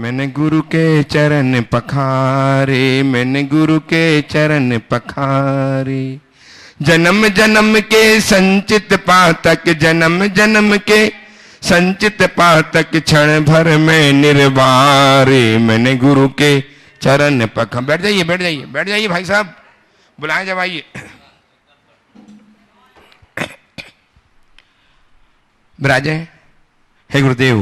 मैंने गुरु के चरण पखारे, मैंने गुरु के चरण पखारे। जन्म जन्म के संचित पातक, जन्म जन्म के संचित पातक, क्षण भर में निर्वारे। मैंने गुरु के चरण पखा। बैठ जाइए, बैठ जाइए, बैठ जाइए भाई साहब, बुलाएं जब आइए। विराजे। हे गुरुदेव,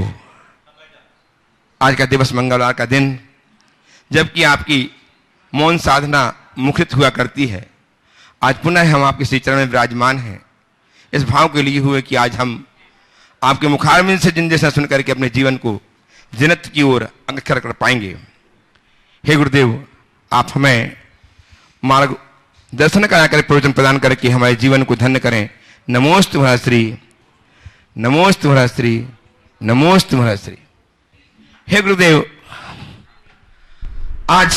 आज का दिवस मंगलवार का दिन, जबकि आपकी मौन साधना मुखरित हुआ करती है, आज पुनः हम आपके श्री चरण में विराजमान हैं, इस भाव के लिए हुए कि आज हम आपके मुखारबिंद से जिन सुन करके अपने जीवन को जिन्नत की ओर अग्रसर कर पाएंगे। हे गुरुदेव, आप हमें मार्ग दर्शन कराकर प्रवचन प्रदान करके हमारे जीवन को धन्य करें। नमोस्तु महर्षि, नमोस्तु महर्षि, नमोस्तु महर्षि। हे गुरुदेव, आज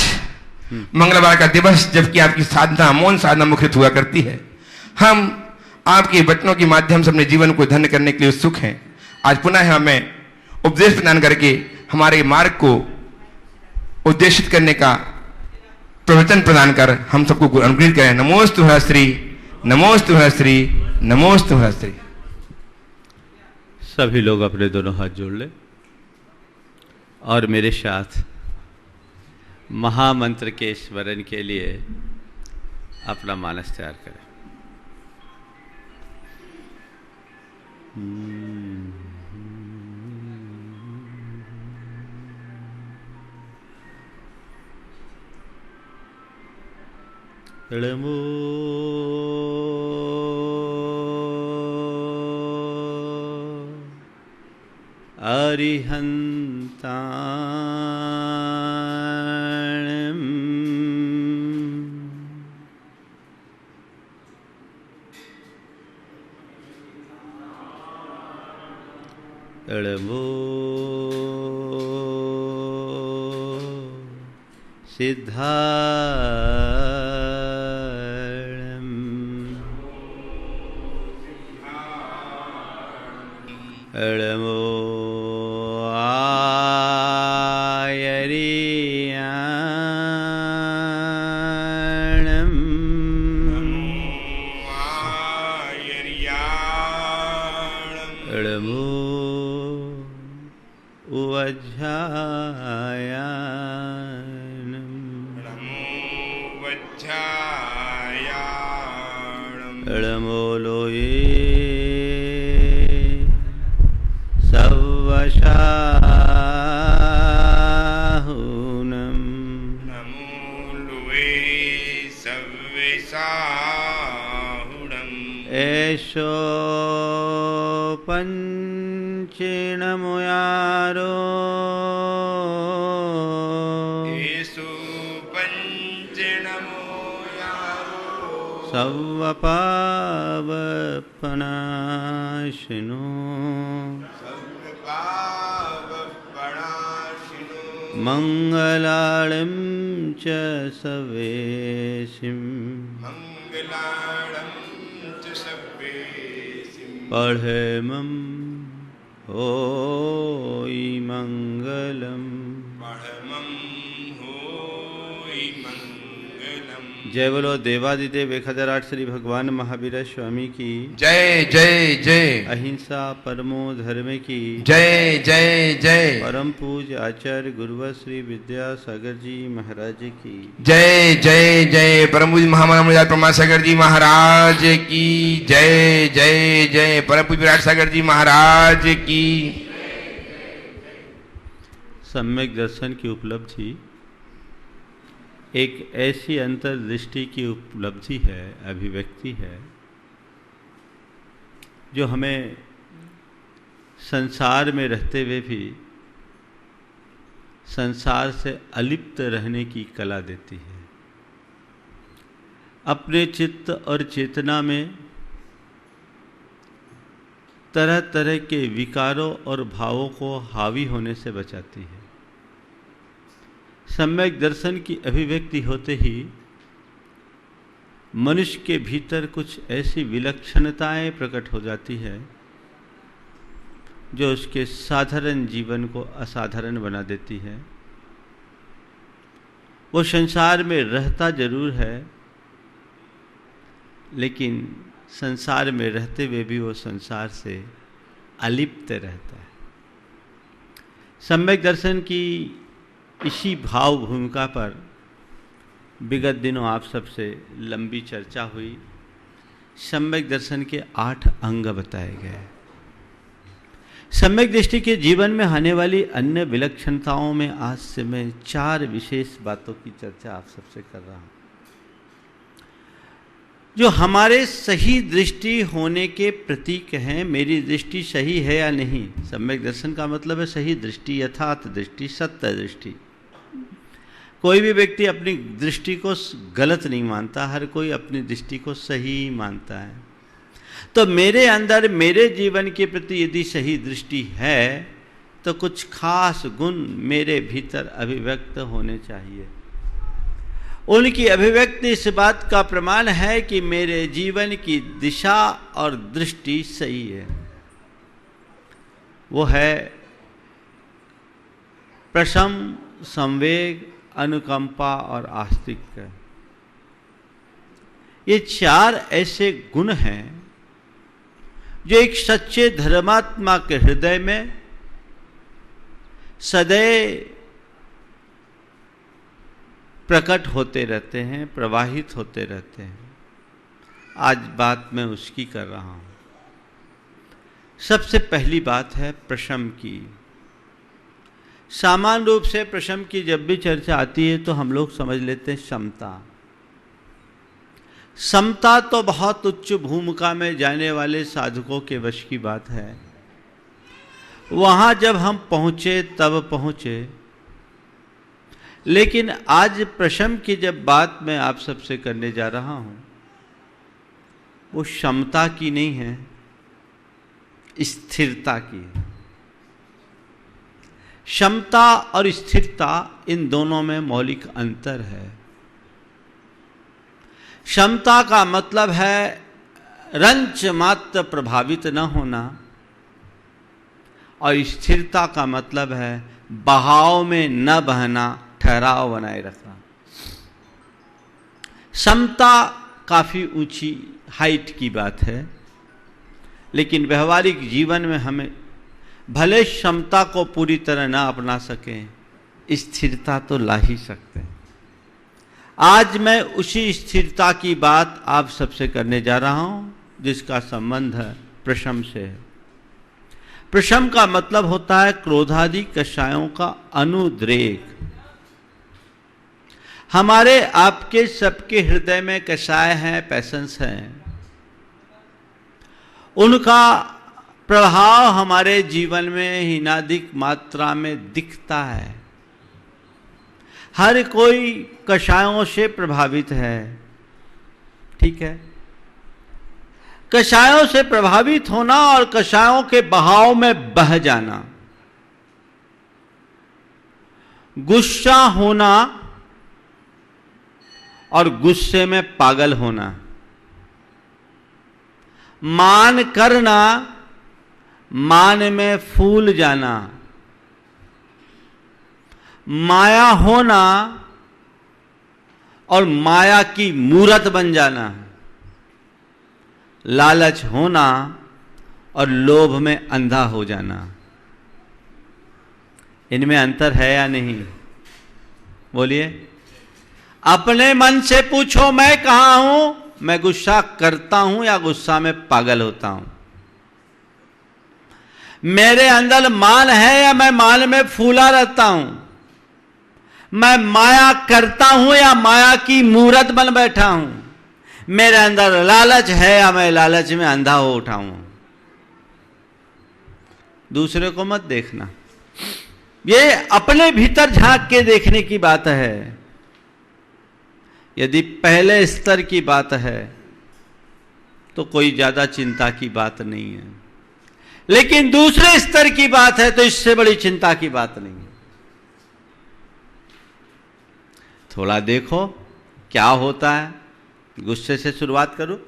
मंगलवार का दिवस, जबकि आपकी साधना मौन साधना मुखरित हुआ करती है, हम आपके वचनों के माध्यम से अपने जीवन को धन्य करने के लिए उत्सुक हैं। आज पुनः हमें उपदेश प्रदान करके हमारे मार्ग को उद्देशित करने का प्रवचन प्रदान कर हम सबको अनुग्रहित करें। नमोस्तु हरश्री, नमोस्तु हरश्री, नमोस्तु हरश्री। सभी लोग अपने दोनों हाथ जोड़ लें और मेरे साथ महामंत्र के स्मरण के लिए अपना मानस तैयार करें। अरिहन्ताणम् सिद्धारणम् अळमो आयर्याणम् अळमो अळमोलोये सव्वशाहुनम् एषो पञ्चेणमुयारो सव्वपावपनाशिनो मंगलाळं च सवेशिं पढ़ेमं होई मंगलम। जय बोलो देवादिदेव 1008 श्री भगवान महावीर स्वामी की जय जय जय। अहिंसा परमो धर्म की जय जय जय। परम पूज्य आचार्य गुरुवर श्री विद्यासागर जी महाराज की जय जय जय। परम पूज्य महामना परमासागर जी महाराज की जय जय जय। परम पूज्य विराट सागर जी महाराज की। सम्यक दर्शन की उपलब्धि एक ऐसी अंतर्दृष्टि की उपलब्धि है, अभिव्यक्ति है, जो हमें संसार में रहते हुए भी संसार से अलिप्त रहने की कला देती है। अपने चित्त और चेतना में तरह तरह के विकारों और भावों को हावी होने से बचाती है। सम्यक दर्शन की अभिव्यक्ति होते ही मनुष्य के भीतर कुछ ऐसी विलक्षणताएं प्रकट हो जाती है जो उसके साधारण जीवन को असाधारण बना देती है। वो संसार में रहता जरूर है, लेकिन संसार में रहते हुए भी वो संसार से अलिप्त रहता है। सम्यक दर्शन की इसी भाव भूमिका पर विगत दिनों आप सबसे लंबी चर्चा हुई। सम्यक दर्शन के 8 अंग बताए गए। सम्यक दृष्टि के जीवन में आने वाली अन्य विलक्षणताओं में आज से मैं 4 विशेष बातों की चर्चा आप सबसे कर रहा हूं, जो हमारे सही दृष्टि होने के प्रतीक हैं। मेरी दृष्टि सही है या नहीं? सम्यक दर्शन का मतलब है सही दृष्टि, यथार्थ दृष्टि, सत्य दृष्टि। कोई भी व्यक्ति अपनी दृष्टि को गलत नहीं मानता, हर कोई अपनी दृष्टि को सही मानता है। तो मेरे अंदर, मेरे जीवन के प्रति यदि सही दृष्टि है तो कुछ खास गुण मेरे भीतर अभिव्यक्त होने चाहिए। उनकी अभिव्यक्ति इस बात का प्रमाण है कि मेरे जीवन की दिशा और दृष्टि सही है। वो है प्रशम, संवेग, अनुकंपा और आस्तिक्य। ये 4 ऐसे गुण हैं जो एक सच्चे धर्मात्मा के हृदय में सदैव प्रकट होते रहते हैं, प्रवाहित होते रहते हैं। आज बात मैं उसकी कर रहा हूं। सबसे पहली बात है प्रशम की। सामान्य रूप से प्रशम की जब भी चर्चा आती है तो हम लोग समझ लेते हैं समता। समता तो बहुत उच्च भूमिका में जाने वाले साधकों के वश की बात है। वहां जब हम पहुंचे तब पहुंचे, लेकिन आज प्रशम की जब बात मैं आप सबसे करने जा रहा हूं, वो क्षमता की नहीं है, स्थिरता की है। क्षमता और स्थिरता, इन दोनों में मौलिक अंतर है। क्षमता का मतलब है रंच मात्र प्रभावित न होना, और स्थिरता का मतलब है बहाव में न बहना, ठहराव बनाए रखना। समता काफी ऊंची हाइट की बात है, लेकिन व्यवहारिक जीवन में हमें भले क्षमता को पूरी तरह ना अपना सकें, स्थिरता तो ला ही सकते हैं। आज मैं उसी स्थिरता की बात आप सबसे करने जा रहा हूं, जिसका संबंध है प्रशम से है। प्रशम का मतलब होता है क्रोधादि कषायों का अनुद्रेक। हमारे आपके सबके हृदय में कषाय हैं, पैशंस हैं। उनका प्रभाव हमारे जीवन में हीनाधिक मात्रा में दिखता है। हर कोई कषायों से प्रभावित है, ठीक है। कषायों से प्रभावित होना और कषायों के बहाव में बह जाना, गुस्सा होना और गुस्से में पागल होना, मान करना, मान में फूल जाना, माया होना और माया की मूरत बन जाना, लालच होना और लोभ में अंधा हो जाना। इनमें अंतर है या नहीं? बोलिए। अपने मन से पूछो, मैं कहां हूं? मैं गुस्सा करता हूं या गुस्सा में पागल होता हूं? मेरे अंदर मान है या मैं मान में फूला रहता हूं? मैं माया करता हूं या माया की मूरत बन बैठा हूं? मेरे अंदर लालच है या मैं लालच में अंधा हो उठा हूं? दूसरे को मत देखना, ये अपने भीतर झांक के देखने की बात है। यदि पहले स्तर की बात है तो कोई ज्यादा चिंता की बात नहीं है, लेकिन दूसरे स्तर की बात है तो इससे बड़ी चिंता की बात नहीं है। थोड़ा देखो क्या होता है। गुस्से से शुरुआत करो,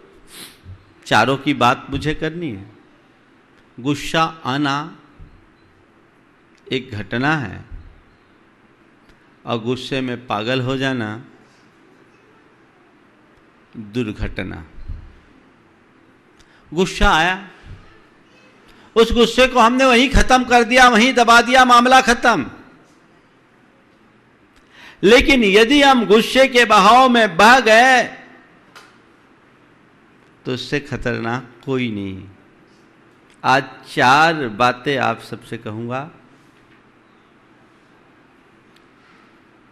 चारों की बात मुझे करनी है। गुस्सा आना एक घटना है और गुस्से में पागल हो जाना दुर्घटना। गुस्सा आया, उस गुस्से को हमने वहीं खत्म कर दिया, वहीं दबा दिया, मामला खत्म। लेकिन यदि हम गुस्से के बहाव में बह गए तो उससे खतरनाक कोई नहीं। आज 4 बातें आप सबसे कहूंगा।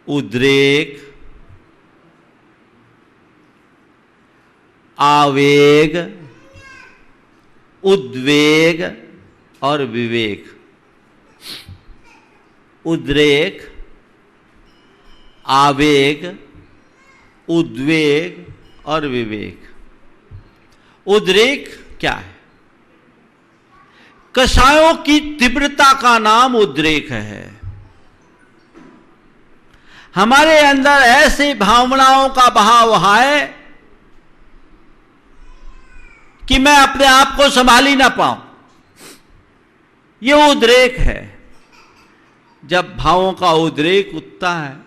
उद्रेक, आवेग, उद्वेग और विवेक। उद्रेक, आवेग, उद्वेग और विवेक। उद्रेक क्या है? कषायों की तीव्रता का नाम उद्रेक है। हमारे अंदर ऐसी भावनाओं का बहाव है कि मैं अपने आप को संभाल ही ना पाऊं, यह उद्रेक है। जब भावों का उद्रेक उठता है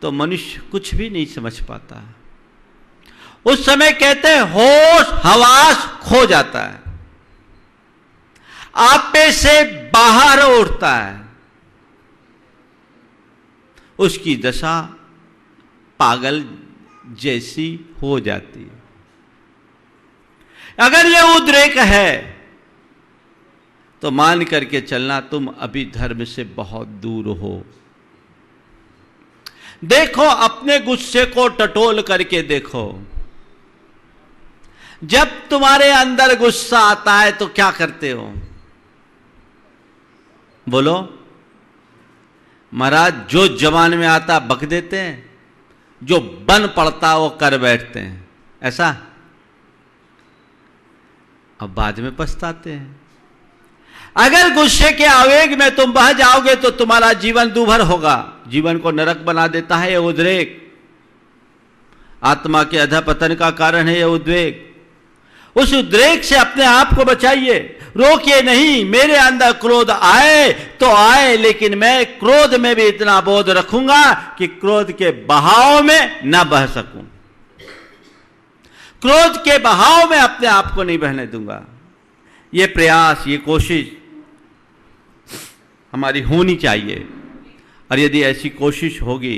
तो मनुष्य कुछ भी नहीं समझ पाता है। उस समय कहते हैं होश हवास खो जाता है, आपे से बाहर उठता है, उसकी दशा पागल जैसी हो जाती है। अगर यह उद्रेक है तो मान करके चलना तुम अभी धर्म से बहुत दूर हो। देखो, अपने गुस्से को टटोल करके देखो। जब तुम्हारे अंदर गुस्सा आता है तो क्या करते हो? बोलो। महाराज, जो जवान में आता बक देते हैं, जो बन पड़ता वो कर बैठते हैं, ऐसा। अब बाद में पछताते हैं। अगर गुस्से के आवेग में तुम बह जाओगे तो तुम्हारा जीवन दूभर होगा। जीवन को नरक बना देता है यह उद्रेक। आत्मा के अधपतन का कारण है यह उद्वेग। उस उद्रेक से अपने आप को बचाइए, रोकिए नहीं। मेरे अंदर क्रोध आए तो आए, लेकिन मैं क्रोध में भी इतना बोध रखूंगा कि क्रोध के बहाव में न बह सकूं। क्रोध के बहाव में अपने आप को नहीं बहने दूंगा। ये प्रयास, ये कोशिश हमारी होनी चाहिए। और यदि ऐसी कोशिश होगी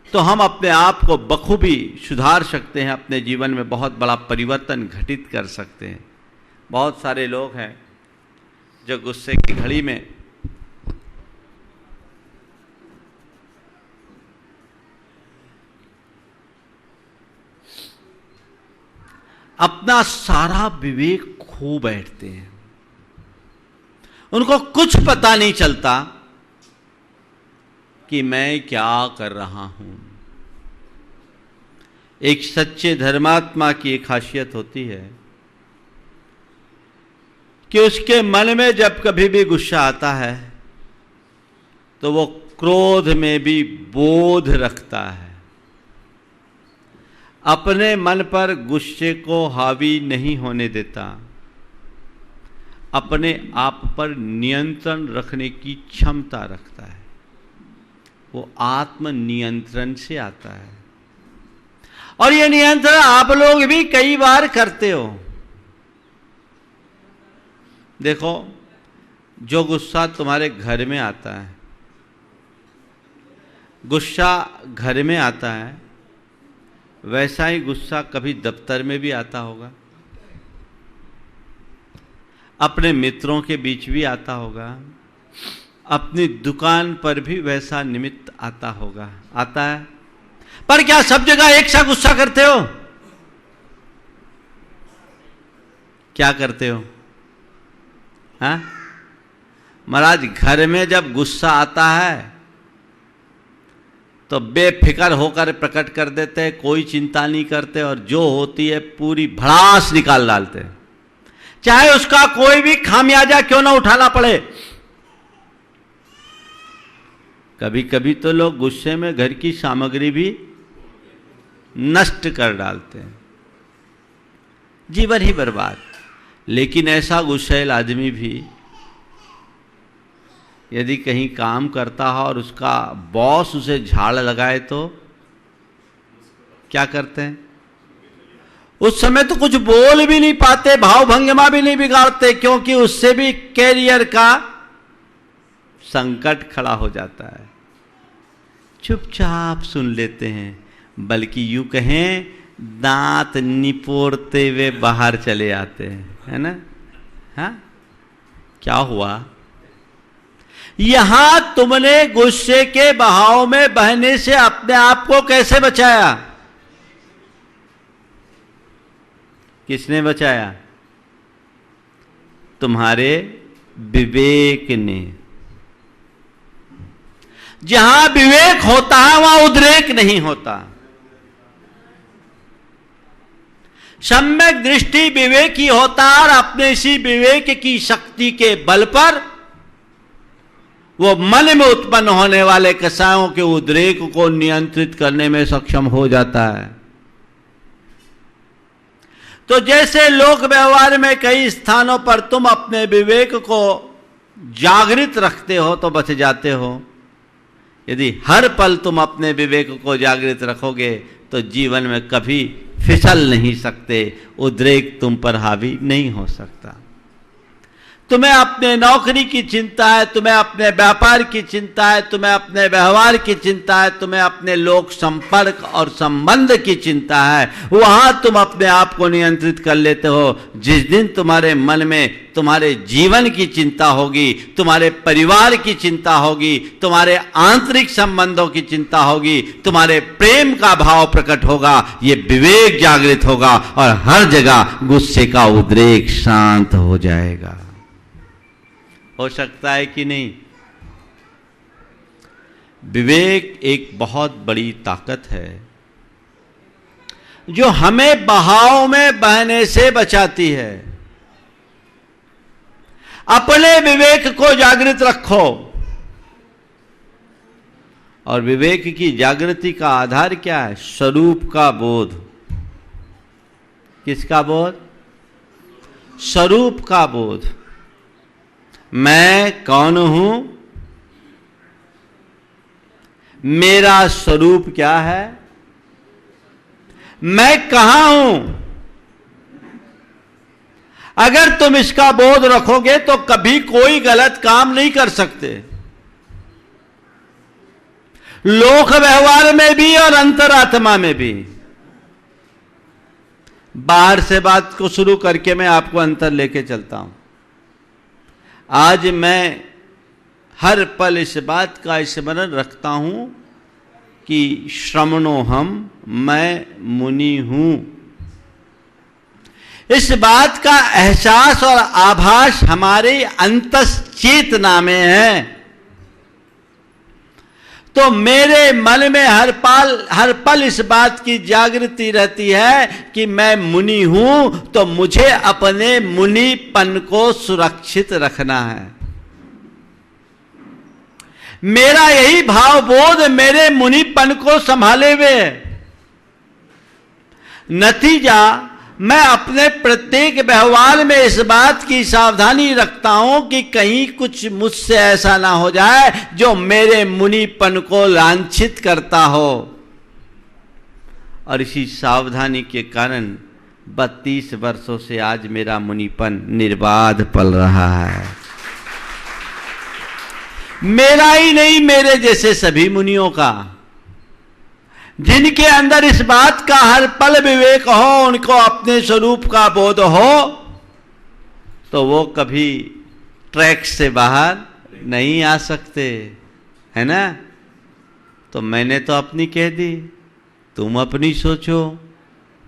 तो हम अपने आप को बखूबी सुधार सकते हैं, अपने जीवन में बहुत बड़ा परिवर्तन घटित कर सकते हैं। बहुत सारे लोग हैं जो गुस्से की घड़ी में अपना सारा विवेक खो बैठते हैं। उनको कुछ पता नहीं चलता कि मैं क्या कर रहा हूं। एक सच्चे धर्मात्मा की एक खासियत होती है कि उसके मन में जब कभी भी गुस्सा आता है तो वो क्रोध में भी बोध रखता है। अपने मन पर गुस्से को हावी नहीं होने देता, अपने आप पर नियंत्रण रखने की क्षमता रखता है। वो आत्म नियंत्रण से आता है। और ये नियंत्रण आप लोग भी कई बार करते हो। देखो, जो गुस्सा तुम्हारे घर में आता है, गुस्सा घर में आता है, वैसा ही गुस्सा कभी दफ्तर में भी आता होगा, अपने मित्रों के बीच भी आता होगा, अपनी दुकान पर भी वैसा निमित्त आता होगा, आता है। पर क्या सब जगह एक सा गुस्सा करते हो? क्या करते हो? हाँ महाराज, घर में जब गुस्सा आता है तो बेफिक्र होकर प्रकट कर देते हैं, कोई चिंता नहीं करते, और जो होती है पूरी भड़ास निकाल डालते हैं, चाहे उसका कोई भी खामियाजा क्यों ना उठाना पड़े। कभी कभी तो लोग गुस्से में घर की सामग्री भी नष्ट कर डालते हैं, जीवन ही बर्बाद। लेकिन ऐसा गुस्सैल आदमी भी यदि कहीं काम करता हो और उसका बॉस उसे झाड़ लगाए तो क्या करते हैं? उस समय तो कुछ बोल भी नहीं पाते, भाव भंगिमा भी नहीं बिगाड़ते, क्योंकि उससे भी कैरियर का संकट खड़ा हो जाता है। चुपचाप सुन लेते हैं, बल्कि यूं कहें दांत निपोड़ते हुए बाहर चले आते हैं, है ना? हाँ, क्या हुआ? यहां तुमने गुस्से के बहाव में बहने से अपने आप को कैसे बचाया? किसने बचाया? तुम्हारे विवेक ने। जहां विवेक होता है वहां उद्रेक नहीं होता। सम्यक दृष्टि विवेक ही होता है, और अपने इसी विवेक की शक्ति के बल पर वो मन में उत्पन्न होने वाले कसायों के उद्रेक को नियंत्रित करने में सक्षम हो जाता है। तो जैसे लोक व्यवहार में कई स्थानों पर तुम अपने विवेक को जागृत रखते हो तो बच जाते हो। यदि हर पल तुम अपने विवेक को जागृत रखोगे तो जीवन में कभी फिसल नहीं सकते, उद्रेक तुम पर हावी नहीं हो सकता। तुम्हें अपने नौकरी की चिंता है, तुम्हें अपने व्यापार की चिंता है, तुम्हें अपने व्यवहार की चिंता है, तुम्हें अपने लोक संपर्क और संबंध की चिंता है, वहां तुम अपने आप को नियंत्रित कर लेते हो। जिस दिन तुम्हारे मन में तुम्हारे जीवन की चिंता होगी, तुम्हारे परिवार की चिंता होगी, तुम्हारे आंतरिक संबंधों की चिंता होगी, तुम्हारे प्रेम का भाव प्रकट होगा, ये विवेक जागृत होगा और हर जगह गुस्से का उद्रेक शांत हो जाएगा। हो सकता है कि नहीं? विवेक एक बहुत बड़ी ताकत है जो हमें बहाव में बहने से बचाती है। अपने विवेक को जागृत रखो, और विवेक की जागृति का आधार क्या है? स्वरूप का बोध। किसका बोध? स्वरूप का बोध। मैं कौन हूं, मेरा स्वरूप क्या है, मैं कहां हूं। अगर तुम इसका बोध रखोगे तो कभी कोई गलत काम नहीं कर सकते, लोक व्यवहार में भी और अंतरात्मा में भी। बाहर से बात को शुरू करके मैं आपको अंतर लेके चलता हूं। आज मैं हर पल इस बात का स्मरण रखता हूं कि श्रमणो हम, मैं मुनि हूं। इस बात का एहसास और आभास हमारे अंतश्चेतना में है। तो मेरे मन में हर पल इस बात की जागृति रहती है कि मैं मुनि हूं, तो मुझे अपने मुनिपन को सुरक्षित रखना है। मेरा यही भावबोध मेरे मुनिपन को संभाले हुए है। नतीजा, मैं अपने प्रत्येक व्यवहार में इस बात की सावधानी रखता हूं कि कहीं कुछ मुझसे ऐसा ना हो जाए जो मेरे मुनिपन को लांछित करता हो। और इसी सावधानी के कारण 32 वर्षों से आज मेरा मुनिपन निर्बाध पल रहा है। मेरा ही नहीं, मेरे जैसे सभी मुनियों का, जिनके अंदर इस बात का हर पल विवेक हो, उनको अपने स्वरूप का बोध हो, तो वो कभी ट्रैक से बाहर नहीं आ सकते, है ना? तो मैंने तो अपनी कह दी, तुम अपनी सोचो।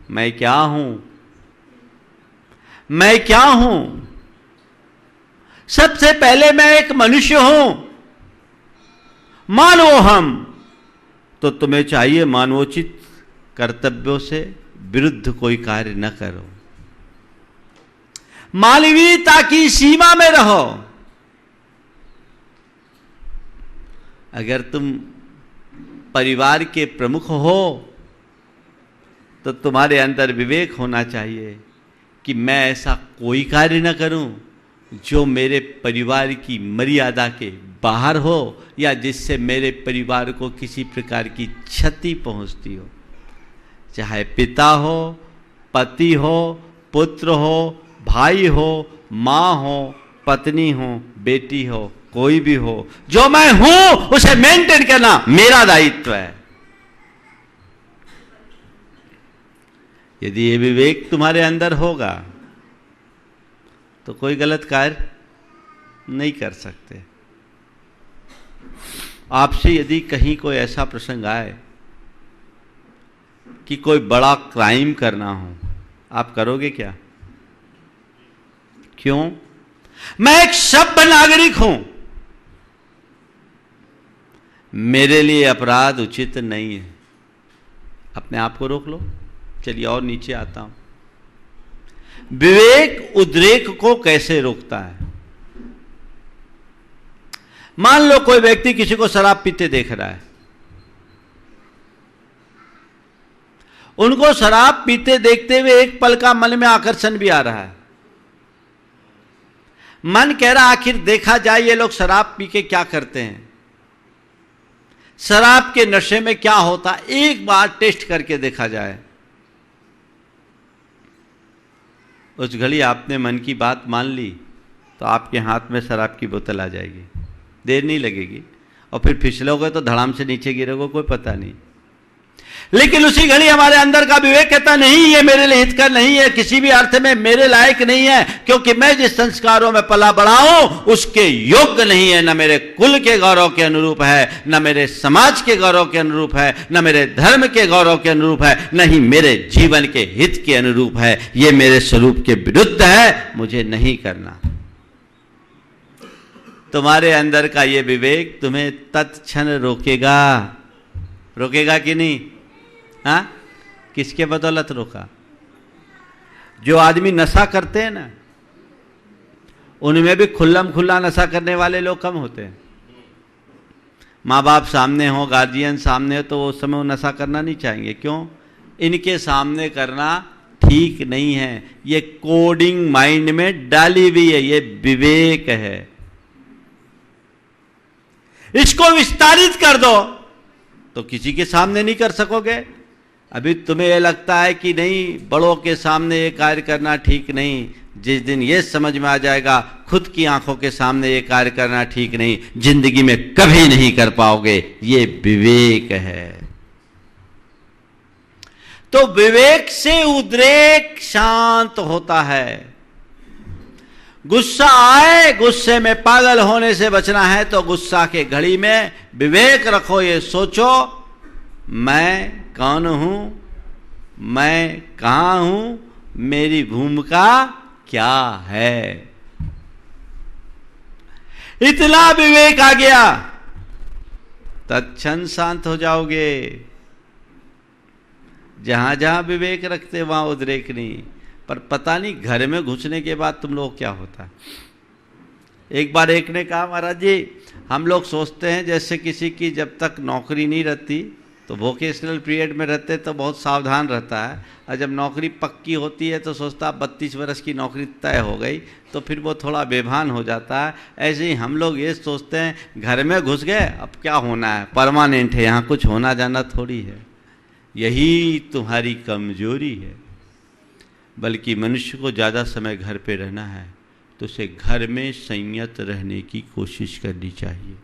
मैं क्या हूं? मैं क्या हूं? सबसे पहले मैं एक मनुष्य हूं। मानो हम, तो तुम्हें चाहिए मानवोचित कर्तव्यों से विरुद्ध कोई कार्य न करो, मानवीयता की सीमा में रहो। अगर तुम परिवार के प्रमुख हो तो तुम्हारे अंदर विवेक होना चाहिए कि मैं ऐसा कोई कार्य न करूं जो मेरे परिवार की मर्यादा के बाहर हो या जिससे मेरे परिवार को किसी प्रकार की क्षति पहुंचती हो, चाहे पिता हो, पति हो, पुत्र हो, भाई हो, माँ हो, पत्नी हो, बेटी हो, कोई भी हो, जो मैं हूं उसे मेंटेन करना मेरा दायित्व है। यदि ये विवेक तुम्हारे अंदर होगा तो कोई गलत कार्य नहीं कर सकते। आपसे यदि कहीं कोई ऐसा प्रसंग आए कि कोई बड़ा क्राइम करना हो, आप करोगे क्या? क्यों? मैं एक सभ्य नागरिक हूं, मेरे लिए अपराध उचित नहीं है। अपने आप को रोक लो। चलिए और नीचे आता हूं। विवेक उद्रेक को कैसे रोकता है? मान लो कोई व्यक्ति किसी को शराब पीते देख रहा है, उनको शराब पीते देखते हुए एक पल का मन में आकर्षण भी आ रहा है। मन कह रहा आखिर देखा जाए ये लोग शराब पी के क्या करते हैं, शराब के नशे में क्या होता, एक बार टेस्ट करके देखा जाए। उस घड़ी आपने मन की बात मान ली तो आपके हाथ में शराब की बोतल आ जाएगी, देर नहीं लगेगी, और फिर फिसलोगे तो धड़ाम से नीचे गिरोगे, कोई पता नहीं। लेकिन उसी घड़ी हमारे अंदर का विवेक कहता नहीं, ये मेरे लिए हितकर नहीं है, किसी भी अर्थ में मेरे लायक नहीं है, क्योंकि मैं जिस संस्कारों में पला बड़ा हूं उसके योग्य नहीं है, न मेरे कुल के गौरव के अनुरूप है, न मेरे समाज के गौरव के अनुरूप है, न मेरे धर्म के गौरव के अनुरूप है, न ही मेरे जीवन के हित के अनुरूप है। ये मेरे स्वरूप के विरुद्ध है, मुझे नहीं करना। तुम्हारे अंदर का ये विवेक तुम्हें तत्क्षण रोकेगा। रोकेगा कि नहीं? हाँ, किसके बदौलत रोका? जो आदमी नशा करते हैं ना, उनमें भी खुल्लम खुल्ला नशा करने वाले लोग कम होते हैं। माँ बाप सामने हो, गार्जियन सामने हो, तो उस समय वो नशा करना नहीं चाहेंगे। क्यों? इनके सामने करना ठीक नहीं है। ये कोडिंग माइंड में डाली हुई है, ये विवेक है। इसको विस्तारित कर दो तो किसी के सामने नहीं कर सकोगे। अभी तुम्हें यह लगता है कि नहीं, बड़ों के सामने ये कार्य करना ठीक नहीं, जिस दिन ये समझ में आ जाएगा खुद की आंखों के सामने ये कार्य करना ठीक नहीं, जिंदगी में कभी नहीं कर पाओगे। ये विवेक है। तो विवेक से उद्रेक शांत होता है। गुस्सा आए, गुस्से में पागल होने से बचना है तो गुस्सा के घड़ी में विवेक रखो। ये सोचो, मैं कौन हूं, मैं कहां हूं, मेरी भूमिका क्या है। इतना विवेक आ गया, तत्क्षण शांत हो जाओगे। जहां जहां विवेक रखते वहां उद्रेक नहीं। पर पता नहीं घर में घुसने के बाद तुम लोग क्या होता है। एक बार एक ने कहा, महाराज जी हम लोग सोचते हैं जैसे किसी की जब तक नौकरी नहीं रहती तो वोकेशनल पीरियड में रहते तो बहुत सावधान रहता है, और जब नौकरी पक्की होती है तो सोचता 32 वर्ष की नौकरी तय हो गई तो फिर वो थोड़ा बेभान हो जाता है। ऐसे ही हम लोग ये सोचते हैं घर में घुस गए, अब क्या होना है, परमानेंट है, यहाँ कुछ होना जाना थोड़ी है। यही तुम्हारी कमजोरी है। बल्कि मनुष्य को ज़्यादा समय घर पे रहना है तो उसे घर में संयत रहने की कोशिश करनी चाहिए।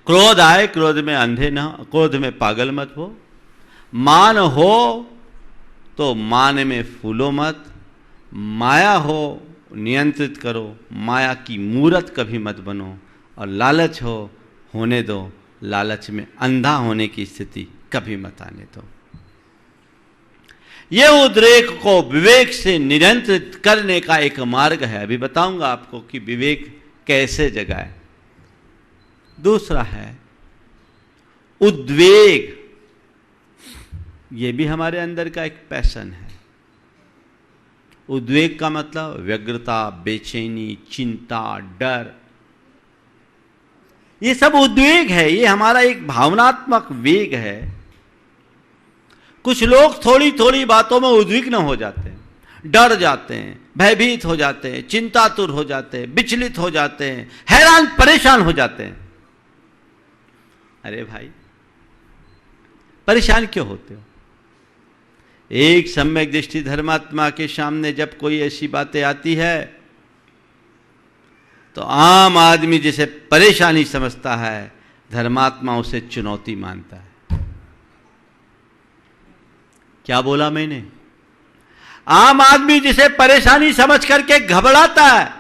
क्रोध आए, क्रोध में अंधे न, क्रोध में पागल मत हो। मान हो तो मान में फूलो मत। माया हो नियंत्रित करो, माया की मूरत कभी मत बनो। और लालच हो, होने दो, लालच में अंधा होने की स्थिति कभी मत आने दो। यह उद्रेक को विवेक से नियंत्रित करने का एक मार्ग है। अभी बताऊंगा आपको कि विवेक कैसे जगाए। दूसरा है उद्वेग। यह भी हमारे अंदर का एक पैशन है। उद्वेग का मतलब व्यग्रता, बेचैनी, चिंता, डर, ये सब उद्वेग है। ये हमारा एक भावनात्मक वेग है। कुछ लोग थोड़ी थोड़ी बातों में उद्विग्न हो जाते हैं। डर जाते हैं, भयभीत हो जाते हैं, चिंतातुर हो जाते हैं, विचलित हो जाते हैं, हैरान परेशान हो जाते हैं। अरे भाई, परेशान क्यों होते हो? एक सम्यक दृष्टि धर्मात्मा के सामने जब कोई ऐसी बातें आती है तो आम आदमी जिसे परेशानी समझता है, धर्मात्मा उसे चुनौती मानता है। क्या बोला मैंने? आम आदमी जिसे परेशानी समझ करके घबराता है,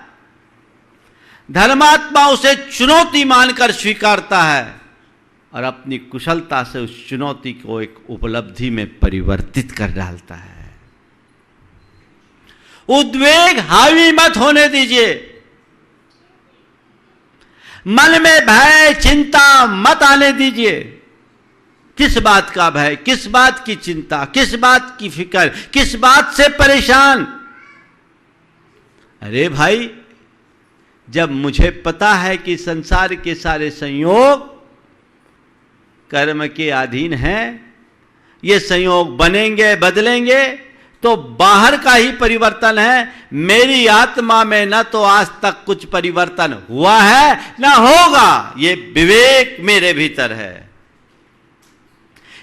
धर्मात्मा उसे चुनौती मानकर स्वीकारता है और अपनी कुशलता से उस चुनौती को एक उपलब्धि में परिवर्तित कर डालता है। उद्वेग हावी मत होने दीजिए, मन में भय चिंता मत आने दीजिए। किस बात का भय, किस बात की चिंता, किस बात की फिक्र, किस बात से परेशान? अरे भाई, जब मुझे पता है कि संसार के सारे संयोग कर्म के अधीन हैं, ये संयोग बनेंगे बदलेंगे, तो बाहर का ही परिवर्तन है। मेरी आत्मा में न तो आज तक कुछ परिवर्तन हुआ है न होगा। ये विवेक मेरे भीतर है।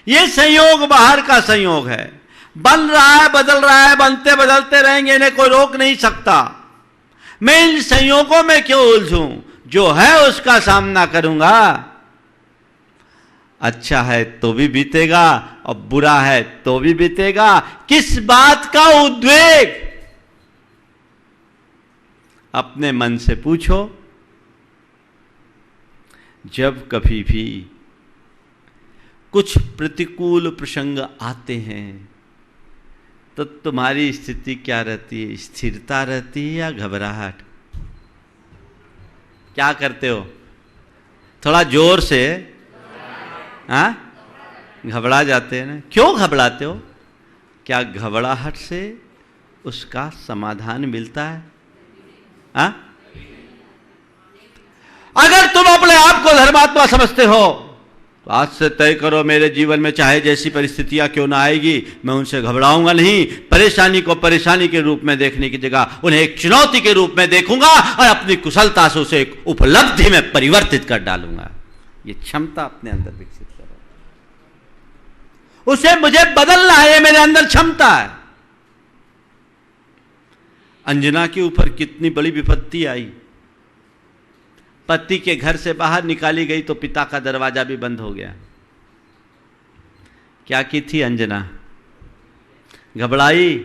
ये संयोग बाहर का संयोग है, बन रहा है, बदल रहा है, बनते बदलते रहेंगे, इन्हें कोई रोक नहीं सकता। मैं इन संयोगों में क्यों उलझूं? जो है उसका सामना करूंगा। अच्छा है तो भी बीतेगा और बुरा है तो भी बीतेगा। किस बात का उद्वेग? अपने मन से पूछो। जब कभी भी कुछ प्रतिकूल प्रसंग आते हैं तो तुम्हारी स्थिति क्या रहती है? स्थिरता रहती है या घबराहट? क्या करते हो? थोड़ा जोर से। हाँ, घबरा जाते हैं ना? क्यों घबराते हो? क्या घबराहट से उसका समाधान मिलता है? हाँ? अगर तुम अपने आप को धर्मात्मा समझते हो तो आज से तय करो, मेरे जीवन में चाहे जैसी परिस्थितियां क्यों ना आएगी, मैं उनसे घबराऊंगा नहीं। परेशानी को परेशानी के रूप में देखने की जगह उन्हें एक चुनौती के रूप में देखूंगा और अपनी कुशलता से उसे एक उपलब्धि में परिवर्तित कर डालूंगा। ये क्षमता अपने अंदर विकसित करो। उसे मुझे बदलना है, ये मेरे अंदर क्षमता है। अंजना के ऊपर कितनी बड़ी विपत्ति आई। पति के घर से बाहर निकाली गई तो पिता का दरवाजा भी बंद हो गया। क्या की थी अंजना? घबराई,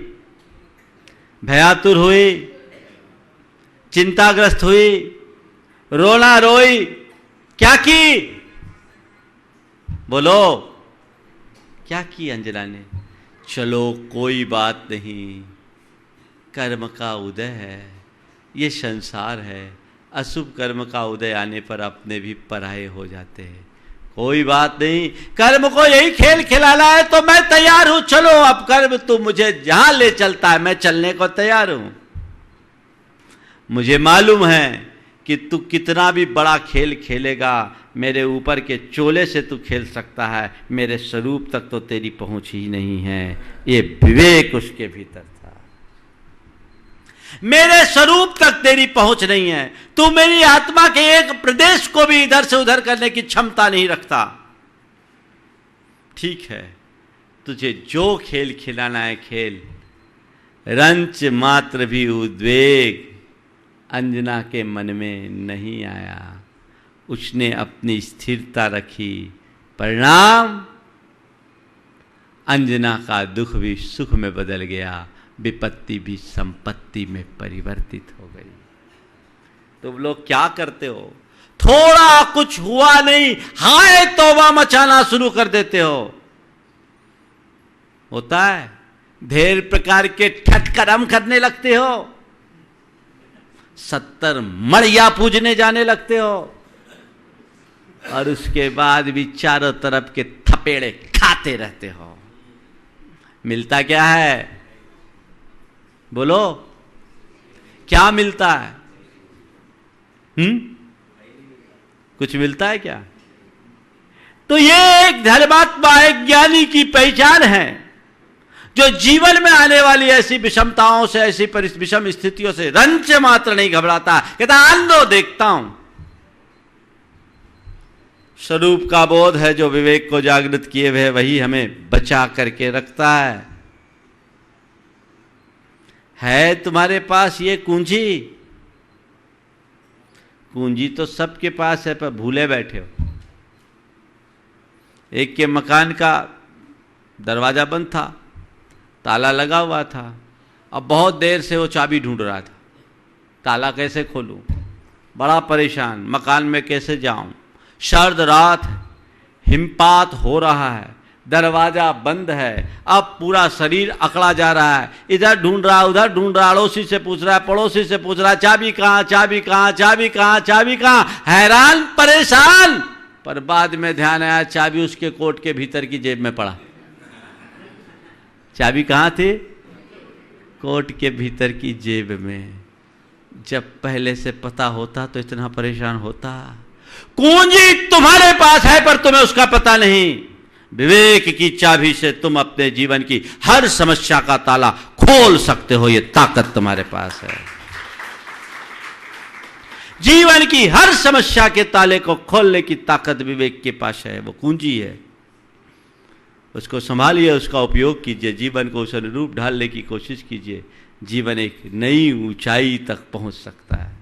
भयातुर हुई, चिंताग्रस्त हुई, रोना रोई। क्या की? बोलो, क्या की अंजना ने? चलो कोई बात नहीं, कर्म का उदय है, ये संसार है, अशुभ कर्म का उदय आने पर अपने भी पराये हो जाते हैं। कोई बात नहीं, कर्म को यही खेल खिलाना है तो मैं तैयार हूं। चलो अब कर्म तू मुझे जहां ले चलता है मैं चलने को तैयार हूं। मुझे मालूम है कि तू कितना भी बड़ा खेल खेलेगा, मेरे ऊपर के चोले से तू खेल सकता है, मेरे स्वरूप तक तो तेरी पहुंच ही नहीं है। ये विवेक उसके भीतर था। मेरे स्वरूप तक तेरी पहुंच नहीं है। तू मेरी आत्मा के एक प्रदेश को भी इधर से उधर करने की क्षमता नहीं रखता। ठीक है, तुझे जो खेल खिलाना है खेल। रंच मात्र भी उद्वेग अंजना के मन में नहीं आया। उसने अपनी स्थिरता रखी। परिणाम, अंजना का दुख भी सुख में बदल गया, विपत्ति भी संपत्ति में परिवर्तित हो गई। तुम लोग क्या करते हो? थोड़ा कुछ हुआ नहीं, हाय तौबा मचाना शुरू कर देते हो। होता है, ढेर प्रकार के ठटकर्म करने लगते हो, 70 मड़िया पूजने जाने लगते हो और उसके बाद भी चारों तरफ के थपेड़े खाते रहते हो। मिलता क्या है? बोलो, क्या मिलता है? कुछ मिलता है क्या? तो ये एक धर्मात्मा, एक ज्ञानी की पहचान है। जो जीवन में आने वाली ऐसी विषमताओं से, ऐसी विषम स्थितियों से रंच मात्र नहीं घबराता, कहता आन दो देखता हूं। स्वरूप का बोध है जो विवेक को जागृत किए हुए, वही हमें बचा करके रखता है तुम्हारे पास ये कुंजी? कुंजी तो सबके पास है, पर भूले बैठे हो। एक के मकान का दरवाजा बंद था, ताला लगा हुआ था, अब बहुत देर से वो चाबी ढूंढ रहा था, ताला कैसे खोलूं, बड़ा परेशान, मकान में कैसे जाऊं, सर्द रात, हिमपात हो रहा है, दरवाजा बंद है, अब पूरा शरीर अकड़ा जा रहा है, इधर ढूंढ रहा, उधर ढूंढ रहा, अड़ोसी से पूछ रहा है, पड़ोसी से पूछ रहा है, चाबी कहाँ, चाबी कहाँ, चाबी कहाँ, चाबी कहाँ, हैरान परेशान। पर बाद में ध्यान आया, चाबी उसके कोट के भीतर की जेब में पड़ा। चाबी कहाँ थी? कोट के भीतर की जेब में। जब पहले से पता होता तो इतना परेशान होता। कुंजी तुम्हारे पास है पर तुम्हें उसका पता नहीं। विवेक की चाबी से तुम अपने जीवन की हर समस्या का ताला खोल सकते हो, यह ताकत तुम्हारे पास है। जीवन की हर समस्या के ताले को खोलने की ताकत विवेक के पास है, वो कुंजी है। उसको संभालिए, उसका उपयोग कीजिए, जीवन को उस अनुरूप ढालने की कोशिश कीजिए, जीवन एक नई ऊंचाई तक पहुंच सकता है।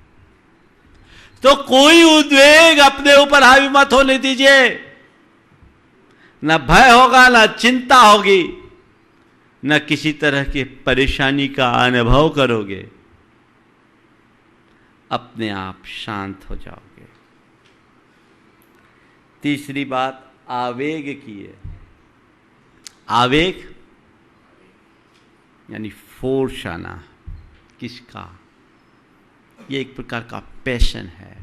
तो कोई उद्वेग अपने ऊपर हावी मत होने दीजिए, न भय होगा, न चिंता होगी, न किसी तरह की परेशानी का अनुभव करोगे, अपने आप शांत हो जाओगे। तीसरी बात आवेग की है। आवेग यानी फोर्स आना, किसका? ये एक प्रकार का पैशन है,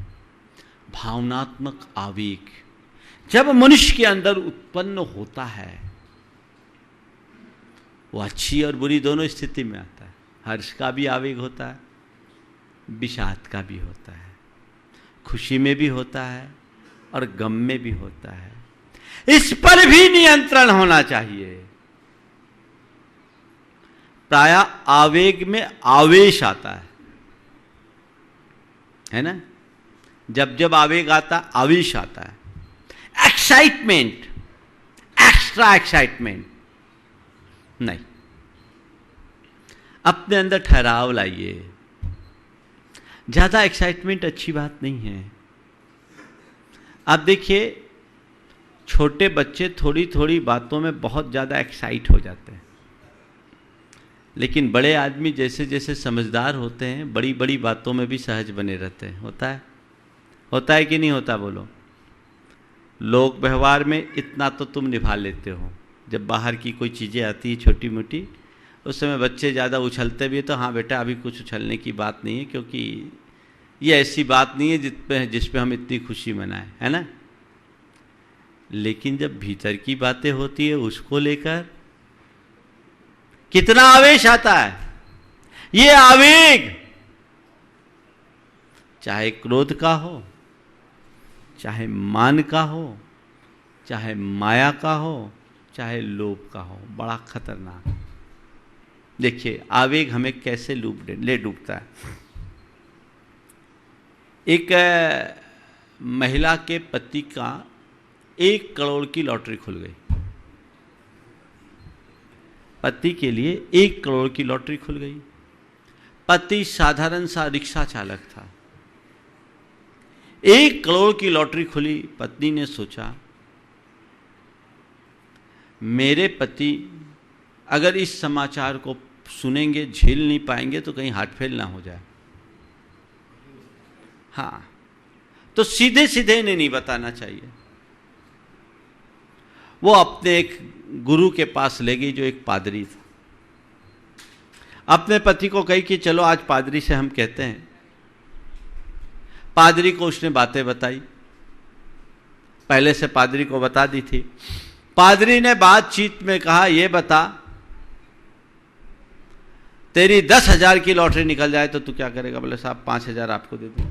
भावनात्मक आवेग। जब मनुष्य के अंदर उत्पन्न होता है, वो अच्छी और बुरी दोनों स्थिति में आता है। हर्ष का भी आवेग होता है, विषाद का भी होता है, खुशी में भी होता है और गम में भी होता है। इस पर भी नियंत्रण होना चाहिए। प्रायः आवेग में आवेश आता है ना? जब जब आवेग आता, आवेश आता है, एक्साइटमेंट, एक्स्ट्रा एक्साइटमेंट नहीं। अपने अंदर ठहराव लाइए। ज्यादा एक्साइटमेंट अच्छी बात नहीं है। आप देखिए, छोटे बच्चे थोड़ी थोड़ी बातों में बहुत ज्यादा एक्साइट हो जाते हैं, लेकिन बड़े आदमी जैसे जैसे समझदार होते हैं, बड़ी बड़ी बातों में भी सहज बने रहते हैं। होता है कि नहीं होता? बोलो। लोक व्यवहार में इतना तो तुम निभा लेते हो, जब बाहर की कोई चीज़ें आती है छोटी मोटी, उस समय बच्चे ज़्यादा उछलते भी है तो हाँ बेटा अभी कुछ उछलने की बात नहीं है, क्योंकि ये ऐसी बात नहीं है जिस पे हम इतनी खुशी मनाएं, है ना? लेकिन जब भीतर की बातें होती है, उसको लेकर कितना आवेश आता है। ये आवेग चाहे क्रोध का हो, चाहे मान का हो, चाहे माया का हो, चाहे लोभ का हो, बड़ा खतरनाक। देखिए आवेग हमें कैसे ले डूबता है। एक महिला के पति का 1 करोड़ की लॉटरी खुल गई। पति के लिए 1 करोड़ की लॉटरी खुल गई। पति साधारण सा रिक्शा चालक था। 1 करोड़ की लॉटरी खुली। पत्नी ने सोचा, मेरे पति अगर इस समाचार को सुनेंगे, झेल नहीं पाएंगे तो कहीं हार्ट फेल ना हो जाए। हाँ, तो सीधे सीधे इन्हें नहीं बताना चाहिए। वो अपने एक गुरु के पास ले गई जो एक पादरी था। अपने पति को कही कि चलो आज पादरी से हम कहते हैं। पादरी को उसने बातें बताई, पहले से पादरी को बता दी थी। पादरी ने बातचीत में कहा, ये बता तेरी 10,000 की लॉटरी निकल जाए तो तू क्या करेगा? बोले साहब 5,000 आपको दे दूं।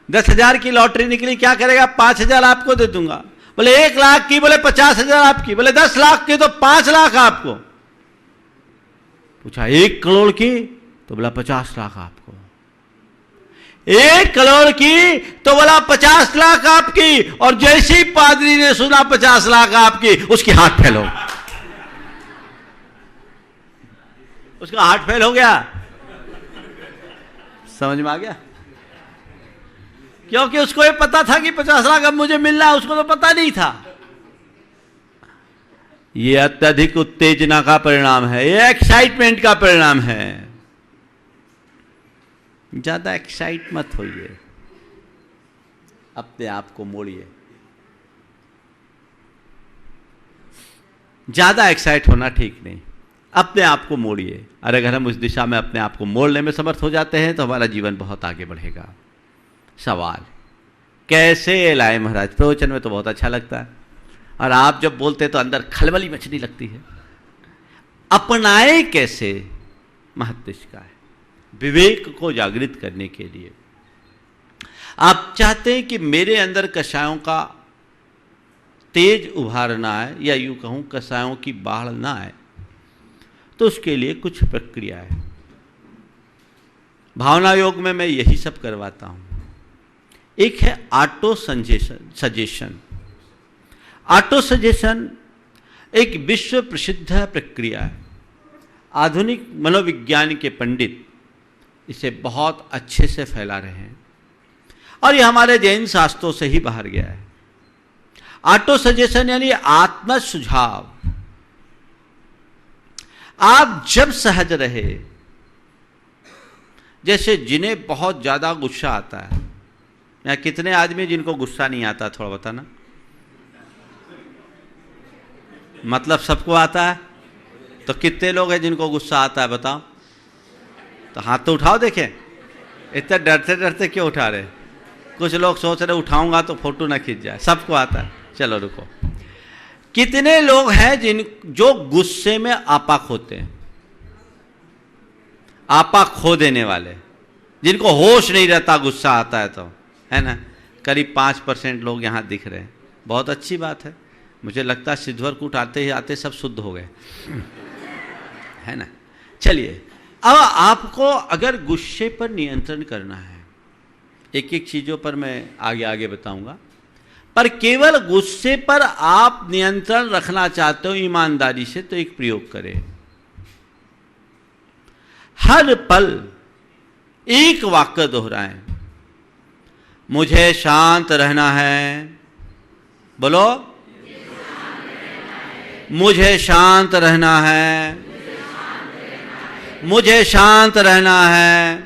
10,000 की लॉटरी निकली, क्या करेगा? 5,000 आपको दे दूंगा। बोले 1 लाख की, बोले 50,000 आपकी, बोले 10 लाख की तो 5 लाख आपको। पूछा 1 करोड़ की, तो बोला 50 लाख आपको। 1 करोड़ की तो बोला 50 लाख आपकी। और जैसे ही पादरी ने सुना 50 लाख आपकी, उसकी हाथ फेल हो, उसका हार्ट फेल हो गया। समझ में आ गया? क्योंकि उसको ये पता था कि 50 लाख अब मुझे मिल रहा है, उसको तो पता नहीं था। ये अत्यधिक उत्तेजना का परिणाम है, ये एक्साइटमेंट का परिणाम है। ज्यादा एक्साइट मत होइए, अपने आप को मोड़िए। ज्यादा एक्साइट होना ठीक नहीं, अपने आप को मोड़िए। और अगर हम उस दिशा में अपने आप को मोड़ने में समर्थ हो जाते हैं तो हमारा जीवन बहुत आगे बढ़ेगा। सवाल कैसे लाए महाराज? प्रवचन में तो बहुत अच्छा लगता है, और आप जब बोलते तो अंदर खलबली मचने लगती है। अपनाए कैसे? महत्व का है, विवेक को जागृत करने के लिए। आप चाहते हैं कि मेरे अंदर कषायों का तेज उभार ना आए, या यूं कहूं कषायों की बाढ़ ना आए, तो उसके लिए कुछ प्रक्रिया है। भावना योग में मैं यही सब करवाता हूं। एक है ऑटो सजेशन। ऑटो सजेशन एक विश्व प्रसिद्ध प्रक्रिया है। आधुनिक मनोविज्ञान के पंडित इसे बहुत अच्छे से फैला रहे हैं, और ये हमारे जैन शास्त्रों से ही बाहर गया है। ऑटो सजेशन यानी आत्म सुझाव। आप जब सहज रहे, जैसे जिन्हें बहुत ज्यादा गुस्सा आता है, या कितने आदमी जिनको गुस्सा नहीं आता, थोड़ा बताना। मतलब सबको आता है, तो कितने लोग हैं जिनको गुस्सा आता है बताओ? तो हाथ तो उठाओ, देखें। इतना डरते डरते क्यों उठा रहे? कुछ लोग सोच रहे उठाऊंगा तो फोटो ना खींच जाए। सबको आता है। चलो रुको, कितने लोग हैं जो गुस्से में आपा खोते हैं? आपा खो देने वाले, जिनको होश नहीं रहता गुस्सा आता है तो, है ना? करीब 5% लोग यहाँ दिख रहे हैं। बहुत अच्छी बात है। मुझे लगता है सिद्धवर कूट आते ही आते सब शुद्ध हो गए, है ना? चलिए, अब आपको अगर गुस्से पर नियंत्रण करना है, एक एक चीजों पर मैं आगे आगे बताऊंगा, पर केवल गुस्से पर आप नियंत्रण रखना चाहते हो ईमानदारी से, तो एक प्रयोग करें। हर पल एक वाक्य दोहराएं, मुझे शांत रहना है। बोलो, मुझे शांत रहना है, मुझे शांत रहना है,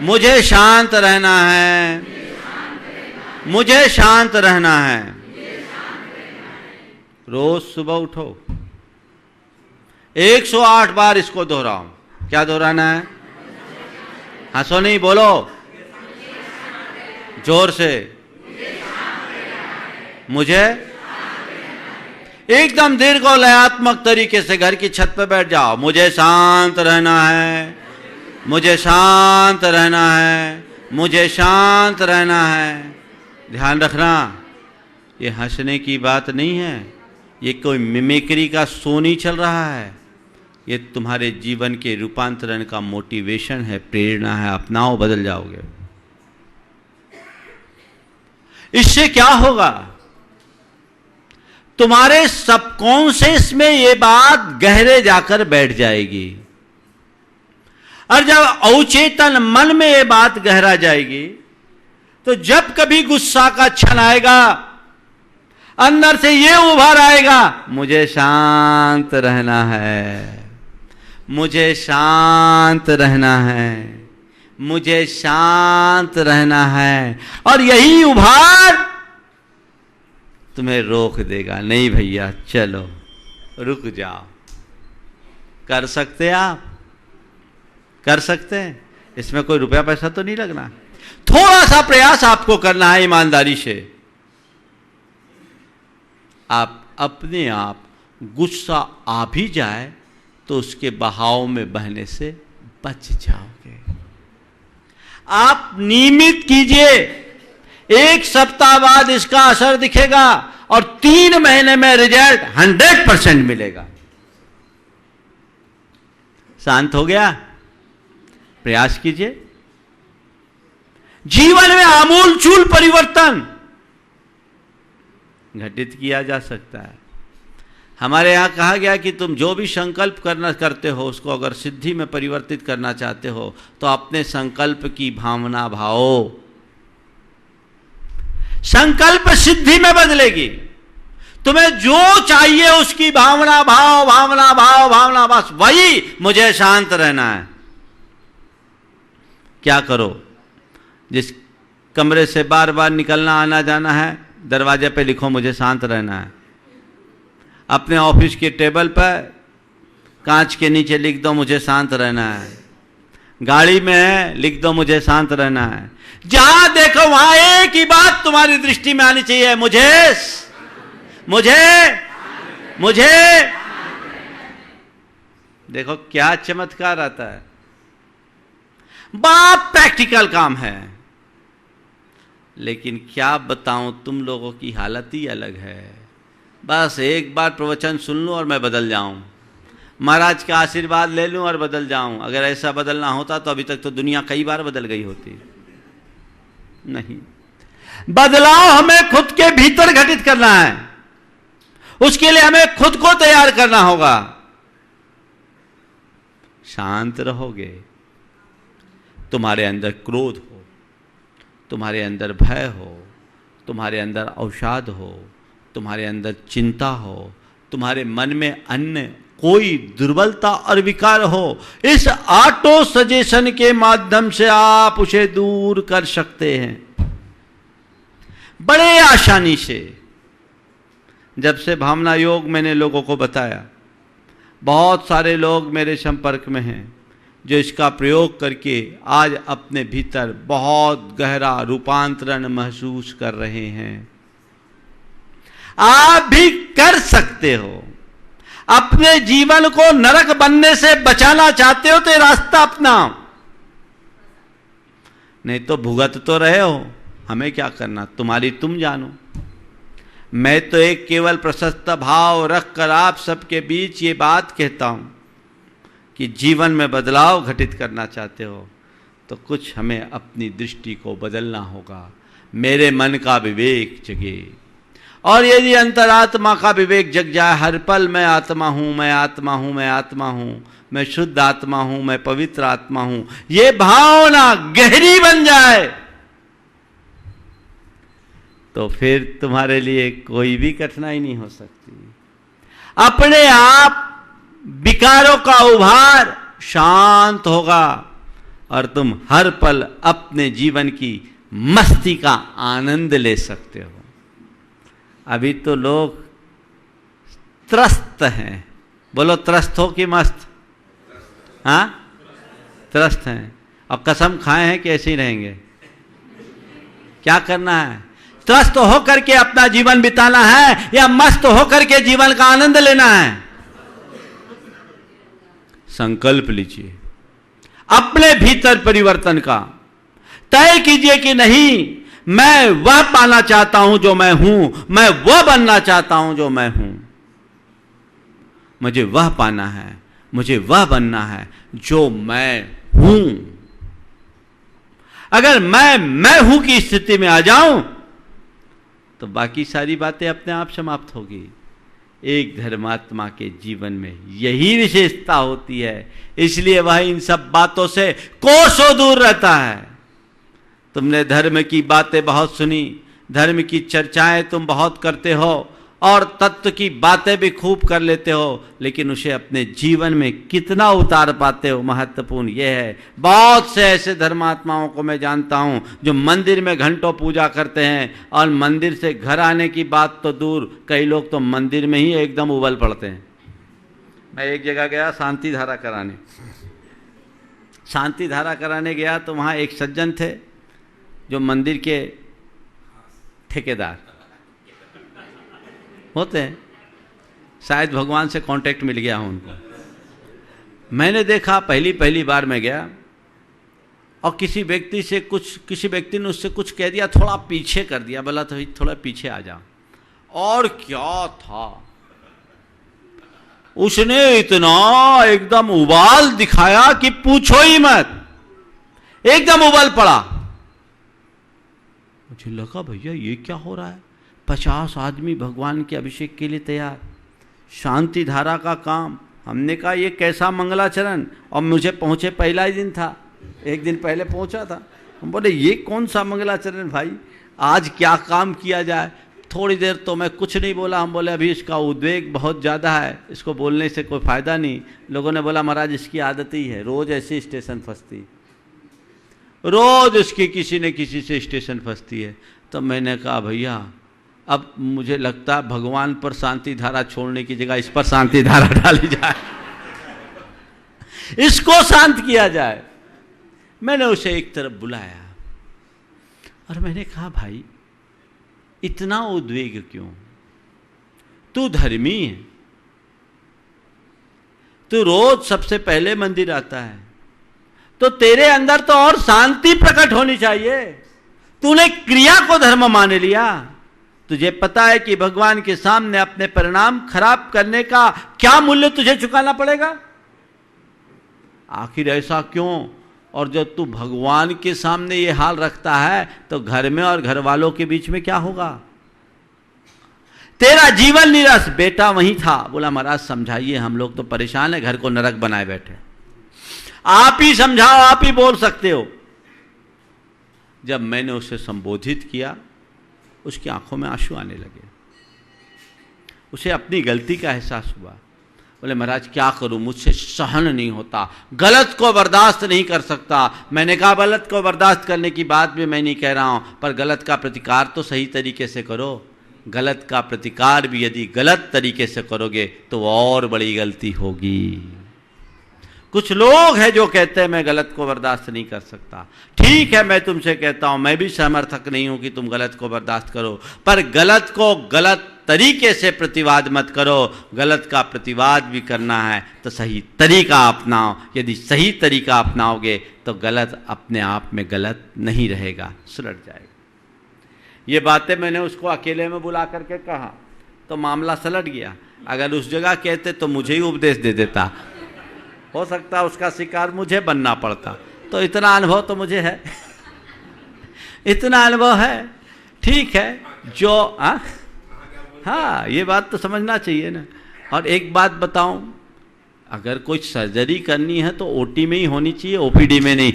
मुझे शांत रहना है, मुझे शांत रहना है। रोज सुबह उठो, 108 बार इसको दोहराओ। क्या दोहराना है? हंसो नहीं, बोलो जोर से। मुझे एकदम दीर्घ और लयात्मक तरीके से घर की छत पर बैठ जाओ। मुझे शांत रहना है, मुझे शांत रहना है, मुझे शांत रहना है। ध्यान रखना, ये हंसने की बात नहीं है, ये कोई मिमिक्री का शो नहीं चल रहा है। ये तुम्हारे जीवन के रूपांतरण का मोटिवेशन है, प्रेरणा है। अपनाओ, बदल जाओगे। इससे क्या होगा? तुम्हारे सबकॉन्शियस में ये बात गहरे जाकर बैठ जाएगी, और जब अवचेतन मन में ये बात गहरा जाएगी, तो जब कभी गुस्सा का क्षण आएगा, अंदर से ये उभर आएगा, मुझे शांत रहना है, मुझे शांत रहना है, मुझे शांत रहना है। और यही उभार तुम्हें रोक देगा। नहीं भैया, चलो रुक जाओ। कर सकते आप? कर सकते हैं। इसमें कोई रुपया पैसा तो नहीं लगना। थोड़ा सा प्रयास आपको करना है ईमानदारी से। आप अपने आप गुस्सा आ भी जाए तो उसके बहाव में बहने से बच जाओगे। आप नियमित कीजिए, 1 सप्ताह बाद इसका असर दिखेगा और 3 महीने में रिजल्ट 100% मिलेगा। शांत हो गया? प्रयास कीजिए। जीवन में आमूलचूल परिवर्तन घटित किया जा सकता है। हमारे यहां कहा गया कि तुम जो भी संकल्प करते हो उसको अगर सिद्धि में परिवर्तित करना चाहते हो तो अपने संकल्प की भावना भाओ। संकल्प सिद्धि में बदलेगी। तुम्हें जो चाहिए उसकी भावना भाव, भावना भाव, भावना, बस वही मुझे शांत रहना है। क्या करो? जिस कमरे से बार बार निकलना आना जाना है, दरवाजे पे लिखो मुझे शांत रहना है। अपने ऑफिस के टेबल पर कांच के नीचे लिख दो मुझे शांत रहना है। गाड़ी में है, लिख दो मुझे शांत रहना है। जहां देखो वहां एक ही बात तुम्हारी दृष्टि में आनी चाहिए, मुझे मुझे मुझे। देखो क्या चमत्कार आता है। बड़ा प्रैक्टिकल काम है, लेकिन क्या बताऊं तुम लोगों की हालत ही अलग है। बस एक बार प्रवचन सुन लूं और मैं बदल जाऊं, महाराज का आशीर्वाद ले लूं और बदल जाऊं। अगर ऐसा बदलना होता तो अभी तक तो दुनिया कई बार बदल गई होती। नहीं, बदलाव हमें खुद के भीतर घटित करना है। उसके लिए हमें खुद को तैयार करना होगा। शांत रहोगे, तुम्हारे अंदर क्रोध हो, तुम्हारे अंदर भय हो, तुम्हारे अंदर अवसाद हो, तुम्हारे अंदर चिंता हो, तुम्हारे मन में अन्य कोई दुर्बलता और विकार हो, इस ऑटो सजेशन के माध्यम से आप उसे दूर कर सकते हैं बड़े आसानी से। जब से भावना योग मैंने लोगों को बताया, बहुत सारे लोग मेरे संपर्क में हैं जो इसका प्रयोग करके आज अपने भीतर बहुत गहरा रूपांतरण महसूस कर रहे हैं। आप भी कर सकते हो। अपने जीवन को नरक बनने से बचाना चाहते हो तो ये रास्ता अपनाओ, नहीं तो भुगत तो रहे हो। हमें क्या करना, तुम्हारी तुम जानो। मैं तो एक केवल प्रशस्त भाव रखकर आप सबके बीच ये बात कहता हूं कि जीवन में बदलाव घटित करना चाहते हो तो कुछ हमें अपनी दृष्टि को बदलना होगा। मेरे मन का विवेक जगे, और यदि अंतरात्मा का विवेक जग जाए, हर पल मैं आत्मा हूं, मैं आत्मा हूं, मैं आत्मा हूं, मैं शुद्ध आत्मा हूं, मैं पवित्र आत्मा हूं, ये भावना गहरी बन जाए तो फिर तुम्हारे लिए कोई भी कठिनाई नहीं हो सकती। अपने आप विकारों का उभार शांत होगा और तुम हर पल अपने जीवन की मस्ती का आनंद ले सकते हो। अभी तो लोग त्रस्त हैं। बोलो, त्रस्त हो कि मस्त? हाँ, त्रस्त हैं और कसम खाए हैं कि ऐसे ही रहेंगे। क्या करना है? त्रस्त होकर के अपना जीवन बिताना है या मस्त होकर के जीवन का आनंद लेना है? संकल्प लीजिए, अपने भीतर परिवर्तन का तय कीजिए कि नहीं, मैं वह पाना चाहता हूं जो मैं हूं, मैं वह बनना चाहता हूं जो मैं हूं। मुझे वह पाना है, मुझे वह बनना है जो मैं हूं। अगर मैं हूं की स्थिति में आ जाऊं तो बाकी सारी बातें अपने आप समाप्त होगी। एक धर्मात्मा के जीवन में यही विशेषता होती है, इसलिए वह इन सब बातों से कोसों दूर रहता है। तुमने धर्म की बातें बहुत सुनी, धर्म की चर्चाएं तुम बहुत करते हो और तत्व की बातें भी खूब कर लेते हो, लेकिन उसे अपने जीवन में कितना उतार पाते हो, महत्वपूर्ण यह है। बहुत से ऐसे धर्मात्माओं को मैं जानता हूं जो मंदिर में घंटों पूजा करते हैं और मंदिर से घर आने की बात तो दूर, कई लोग तो मंदिर में ही एकदम उबल पड़ते हैं। मैं एक जगह गया शांति धारा कराने। शांति धारा कराने गया तो वहाँ एक सज्जन थे जो मंदिर के ठेकेदार होते हैं, शायद भगवान से कांटेक्ट मिल गया हो उनको। मैंने देखा, पहली बार मैं गया और किसी व्यक्ति ने उससे कुछ कह दिया, थोड़ा पीछे कर दिया, बोला तो थोड़ा पीछे आ जा, और क्या था, उसने इतना एकदम उबाल दिखाया कि पूछो ही मत, एकदम उबाल पड़ा। मुझे लगा भैया ये क्या हो रहा है, 50 आदमी भगवान के अभिषेक के लिए तैयार, शांति धारा का काम। हमने कहा ये कैसा मंगलाचरण, और मुझे पहुंचे पहला ही दिन था, एक दिन पहले पहुंचा था। हम बोले ये कौन सा मंगलाचरण भाई, आज क्या काम किया जाए। थोड़ी देर तो मैं कुछ नहीं बोला, हम बोले अभी इसका उद्वेग बहुत ज़्यादा है, इसको बोलने से कोई फ़ायदा नहीं। लोगों ने बोला महाराज इसकी आदत ही है, रोज़ ऐसी स्टेशन फंसती, रोज़ इसकी किसी न किसी से स्टेशन फंसती है। तो मैंने कहा भैया अब मुझे लगता है भगवान पर शांति धारा छोड़ने की जगह इस पर शांति धारा डाली जाए, इसको शांत किया जाए। मैंने उसे एक तरफ बुलाया और मैंने कहा भाई इतना उद्वेग क्यों, तू धर्मी है, तू रोज सबसे पहले मंदिर आता है, तो तेरे अंदर तो और शांति प्रकट होनी चाहिए। तूने क्रिया को धर्म मान लिया, तुझे पता है कि भगवान के सामने अपने परिणाम खराब करने का क्या मूल्य तुझे चुकाना पड़ेगा, आखिर ऐसा क्यों। और जब तू भगवान के सामने ये हाल रखता है तो घर में और घर वालों के बीच में क्या होगा। तेरा जीवन निरस बेटा वहीं था, बोला महाराज समझाइए, हम लोग तो परेशान है, घर को नरक बनाए बैठे, आप ही समझाओ, आप ही बोल सकते हो। जब मैंने उसे संबोधित किया उसकी आंखों में आंसू आने लगे, उसे अपनी गलती का एहसास हुआ। बोले महाराज क्या करूं, मुझसे सहन नहीं होता, गलत को बर्दाश्त नहीं कर सकता। मैंने कहा गलत को बर्दाश्त करने की बात भी मैं नहीं कह रहा हूं, पर गलत का प्रतिकार तो सही तरीके से करो। गलत का प्रतिकार भी यदि गलत तरीके से करोगे तो और बड़ी गलती होगी। कुछ लोग हैं जो कहते हैं मैं गलत को बर्दाश्त नहीं कर सकता। ठीक है, मैं तुमसे कहता हूं, मैं भी समर्थक नहीं हूं कि तुम गलत को बर्दाश्त करो, पर गलत को गलत तरीके से प्रतिवाद मत करो। गलत का प्रतिवाद भी करना है तो सही तरीका अपनाओ। यदि सही तरीका अपनाओगे तो गलत अपने आप में गलत नहीं रहेगा, सुलट जाएगा। ये बातें मैंने उसको अकेले में बुला करके कहा तो मामला सलट गया। अगर उस जगह कहते तो मुझे ही उपदेश दे देता, हो सकता है उसका शिकार मुझे बनना पड़ता। तो इतना अनुभव तो मुझे है, इतना अनुभव है। ठीक है, जो हाँ ये बात तो समझना चाहिए ना। और एक बात बताऊं, अगर कोई सर्जरी करनी है तो ओटी में ही होनी चाहिए, ओपीडी में नहीं।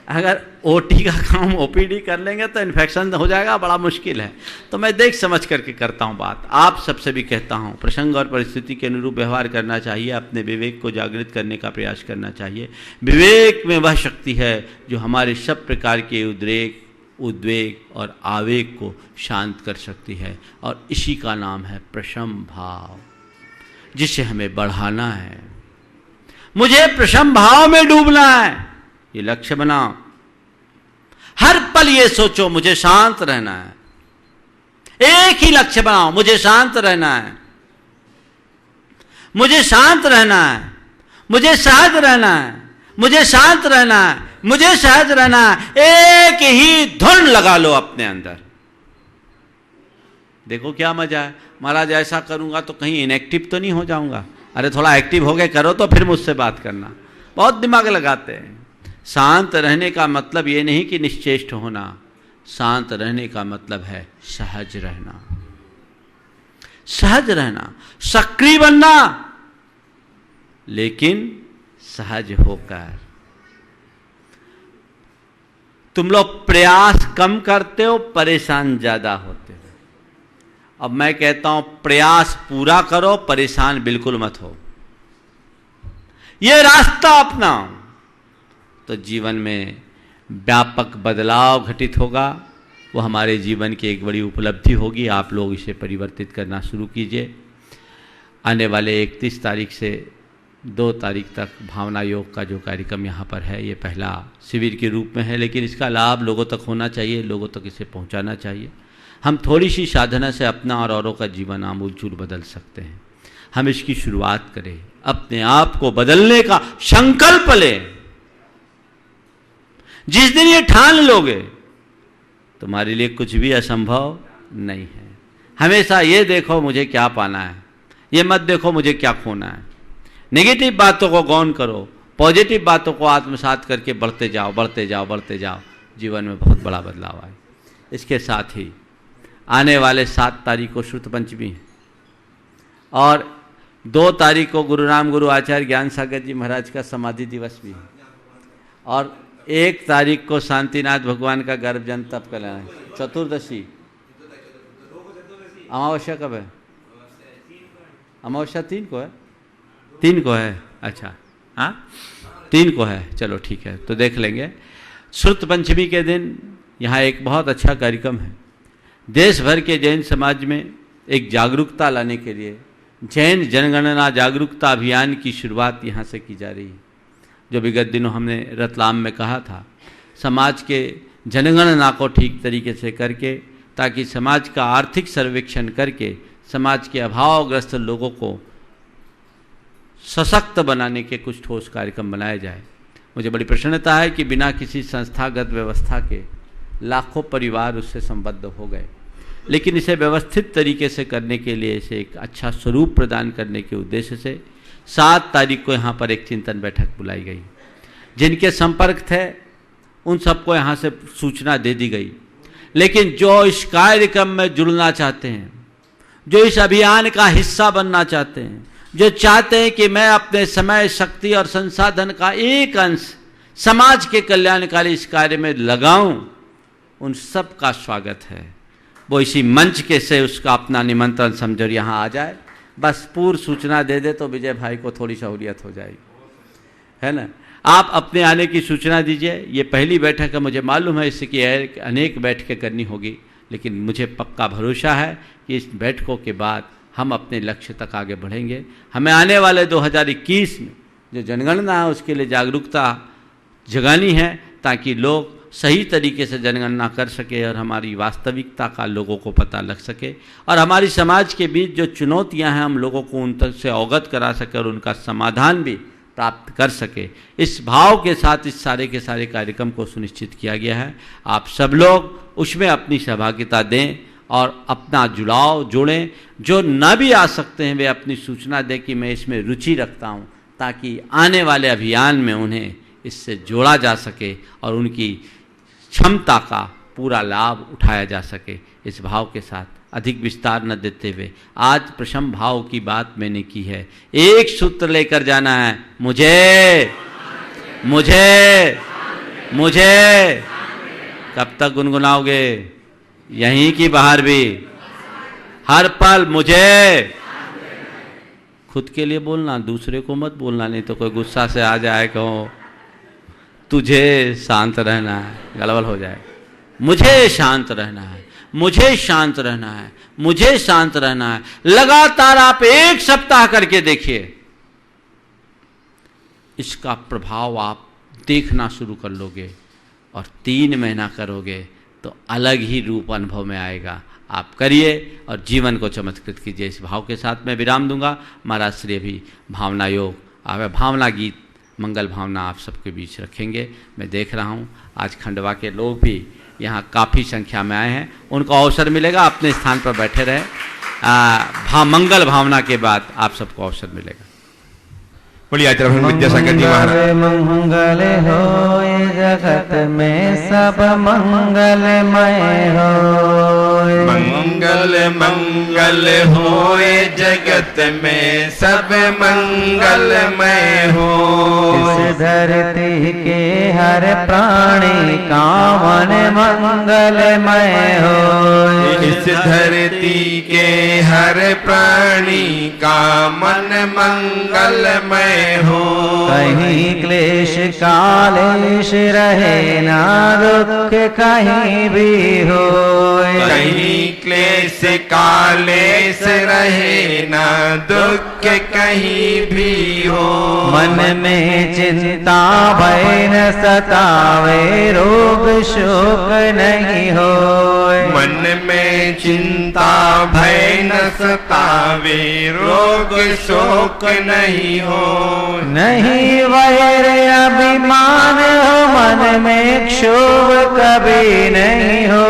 अगर ओटी का काम ओपीडी कर लेंगे तो इन्फेक्शन हो जाएगा, बड़ा मुश्किल है। तो मैं देख समझ करके करता हूँ बात। आप सबसे भी कहता हूँ प्रसंग और परिस्थिति के अनुरूप व्यवहार करना चाहिए, अपने विवेक को जागृत करने का प्रयास करना चाहिए। विवेक में वह शक्ति है जो हमारे सब प्रकार के उद्वेग और आवेग को शांत कर सकती है, और इसी का नाम है प्रशम भाव, जिसे हमें बढ़ाना है। मुझे प्रशम भाव में डूबना है, ये लक्ष्य बनाओ। हर पल ये सोचो मुझे शांत रहना है, एक ही लक्ष्य बनाओ, मुझे शांत रहना है, मुझे शांत रहना है, मुझे सहज रहना है, मुझे शांत रहना है, मुझे सहज रहना है। एक ही धुन लगा लो अपने अंदर, देखो क्या मजा है। महाराज ऐसा करूंगा तो कहीं इनएक्टिव तो नहीं हो जाऊंगा। अरे थोड़ा एक्टिव हो गए करो तो फिर मुझसे बात करना। बहुत दिमाग लगाते हैं। शांत रहने का मतलब ये नहीं कि निश्चेष्ट होना, शांत रहने का मतलब है सहज रहना, सहज रहना, सक्रिय बनना, लेकिन सहज होकर। तुम लोग प्रयास कम करते हो, परेशान ज्यादा होते हो। अब मैं कहता हूं प्रयास पूरा करो, परेशान बिल्कुल मत हो। यह रास्ता अपनाओ तो जीवन में व्यापक बदलाव घटित होगा। वो हमारे जीवन की एक बड़ी उपलब्धि होगी। आप लोग इसे परिवर्तित करना शुरू कीजिए। आने वाले 31 तारीख से 2 तारीख तक भावना योग का जो कार्यक्रम यहाँ पर है, ये पहला शिविर के रूप में है, लेकिन इसका लाभ लोगों तक होना चाहिए, लोगों तक इसे पहुँचाना चाहिए। हम थोड़ी सी साधना से अपना और औरों का जीवन आमूल-चूल बदल सकते हैं। हम इसकी शुरुआत करें, अपने आप को बदलने का संकल्प लें। जिस दिन ये ठान लोगे, तुम्हारे लिए कुछ भी असंभव नहीं है। हमेशा ये देखो मुझे क्या पाना है, ये मत देखो मुझे क्या खोना है। नेगेटिव बातों को गौन करो, पॉजिटिव बातों को आत्मसात करके बढ़ते जाओ, बढ़ते जाओ, बढ़ते जाओ, जीवन में बहुत बड़ा बदलाव आए। इसके साथ ही आने वाले 7 तारीख को श्रुत पंचमी है और 2 तारीख को गुरु राम गुरु आचार्य ज्ञान सागर जी महाराज का समाधि दिवस भी है और 1 तारीख को शांतिनाथ भगवान का गर्भजन तप कल्याण है। चतुर्दशी अमावस्या कब है? अमावस्या 3 को है। 3 को है, अच्छा हाँ 3 को है, चलो ठीक है, तो देख लेंगे। श्रुत पंचमी के दिन यहाँ एक बहुत अच्छा कार्यक्रम है। देश भर के जैन समाज में एक जागरूकता लाने के लिए जैन जनगणना जागरूकता अभियान की शुरुआत यहाँ से की जा रही है। जो विगत दिनों हमने रतलाम में कहा था, समाज के जनगणना को ठीक तरीके से करके, ताकि समाज का आर्थिक सर्वेक्षण करके समाज के अभावग्रस्त लोगों को सशक्त बनाने के कुछ ठोस कार्यक्रम बनाए जाए। मुझे बड़ी प्रसन्नता है कि बिना किसी संस्थागत व्यवस्था के लाखों परिवार उससे संबद्ध हो गए, लेकिन इसे व्यवस्थित तरीके से करने के लिए, इसे एक अच्छा स्वरूप प्रदान करने के उद्देश्य से 7 तारीख को यहाँ पर एक चिंतन बैठक बुलाई गई। जिनके संपर्क थे उन सबको यहाँ से सूचना दे दी गई, लेकिन जो इस कार्यक्रम में जुड़ना चाहते हैं, जो इस अभियान का हिस्सा बनना चाहते हैं, जो चाहते हैं कि मैं अपने समय, शक्ति और संसाधन का एक अंश समाज के कल्याणकारी इस कार्य में लगाऊं, उन सब का स्वागत है। वो इसी मंच के से उसका अपना निमंत्रण समझो यहाँ आ जाए। बस पूर्व सूचना दे दे तो विजय भाई को थोड़ी सहूलियत हो जाएगी, है ना। आप अपने आने की सूचना दीजिए। ये पहली बैठक है, मुझे मालूम है इसकी अनेक बैठकें करनी होगी, लेकिन मुझे पक्का भरोसा है कि इस बैठकों के बाद हम अपने लक्ष्य तक आगे बढ़ेंगे। हमें आने वाले 2021 में जो जनगणना है उसके लिए जागरूकता जगानी है, ताकि लोग सही तरीके से जनगणना कर सके और हमारी वास्तविकता का लोगों को पता लग सके, और हमारी समाज के बीच जो चुनौतियां हैं हम लोगों को उन तक से अवगत करा सके और उनका समाधान भी प्राप्त कर सके। इस भाव के साथ इस सारे के सारे कार्यक्रम को सुनिश्चित किया गया है। आप सब लोग उसमें अपनी सहभागिता दें और अपना जुड़ाव जोड़ें। जो न भी आ सकते हैं वे अपनी सूचना दें कि मैं इसमें रुचि रखता हूं, ताकि आने वाले अभियान में उन्हें इससे जोड़ा जा सके और उनकी क्षमता का पूरा लाभ उठाया जा सके। इस भाव के साथ अधिक विस्तार न देते हुए आज प्रशम भाव की बात मैंने की है। एक सूत्र लेकर जाना है, मुझे मुझे मुझे। कब तक गुनगुनाओगे? यहीं की बाहर भी, हर पल मुझे। खुद के लिए बोलना, दूसरे को मत बोलना, नहीं तो कोई गुस्सा से आ जाए, कहो तुझे शांत रहना है, गड़बड़ हो जाए। मुझे शांत रहना है, मुझे शांत रहना है, मुझे शांत रहना है। लगातार आप 1 सप्ताह करके देखिए, इसका प्रभाव आप देखना शुरू कर लोगे, और 3 महीना करोगे तो अलग ही रूप अनुभव में आएगा। आप करिए और जीवन को चमत्कृत कीजिए। इस भाव के साथ मैं विराम दूंगा। महाराज श्री अभी भावना योग, भावना गीत, मंगल भावना आप सबके बीच रखेंगे। मैं देख रहा हूँ आज खंडवा के लोग भी यहाँ काफ़ी संख्या में आए हैं, उनको अवसर मिलेगा, अपने स्थान पर बैठे रहे। मंगल भावना के बाद आप सबको अवसर मिलेगा। बोलिए आचार्य विद्यासागर जी महाराज। मंगल हो जगत में सब मंगलमय हो। मंगल मंगल होए जगत में सब मंगलमय हो। इस धरती के हर प्राणी का मन मंगलमय हो। इस धरती के हर प्राणी का मन मंगलमय हो। कहीं क्लेश कालेश रहे ना दुख कहीं भी हो। कहीं क्लेश कालेश रहे ना दुख कहीं भी हो। मन में चिंता भय न सतावे, रोग शोक नहीं हो। मन में चिंता भय न सतावे, रोग शोक नहीं हो। नहीं वैर अभिमान हो मन में, क्षोभ कभी नहीं हो।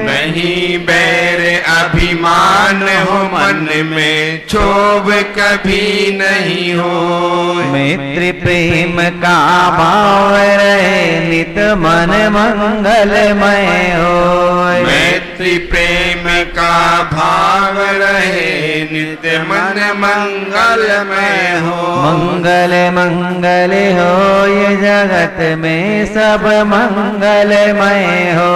नहीं बैर अभिमान हो मन में, क्षोभ कभी नहीं हो। मैत्री प्रेम का भाव रहे, नित मन मंगलमय हो। मैत्री प्रेम का भाव रहे, नित्य मन मंगलमय हो। मंगल मंगल हो ये जगत में, सब मंगलमय हो।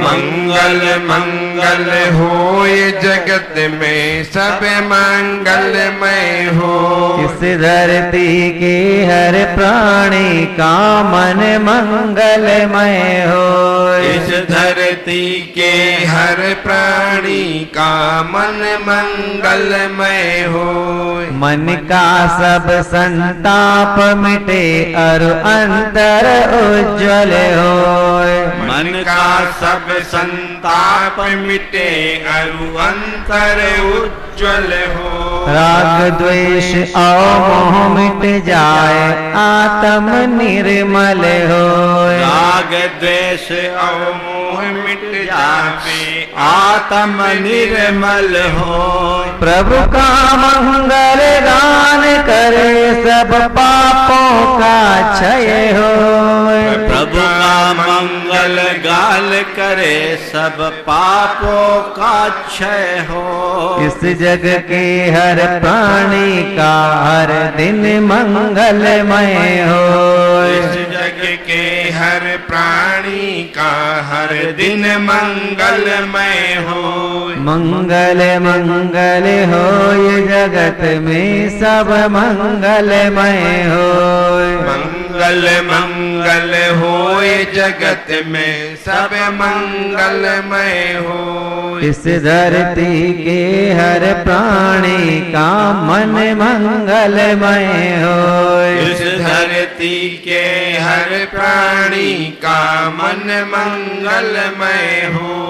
मंगल मंगल हो ये जगत में, सब मंगलमय हो। इस धरती के हर प्राणी का मन मंगलमय हो। इस धरती के हर प्राणी का मन मंगलमय हो। मन का सब संताप मिटे, और अंतर उज्ज्वल हो। मन का सब संताप मिटे, अरु अंतर उज्ज्वल हो। राग द्वेष और मोह मिट जाए, आत्म निर्मल हो। राग द्वेष और मोह मिट जावे, आत्म निर्मल हो। प्रभु का मंगल गान करे, सब पापों का क्षय हो। प्रभु का मंगल गाल करे, सब पापों का क्षय हो। इस जग के हर प्राणी का हर दिन मंगलमय हो। इस जग के हर प्राणी का हर दिन मंगलमय हो। मंगल मंगल हो ये जगत में, सब मंगलमय हो। मंगल मंगल हो ये जगत में, सब मंगलमय हो। इस धरती के हर प्राणी का मन मंगलमय हो। इस धरती के हर प्राणी का मन मंगलमय हो।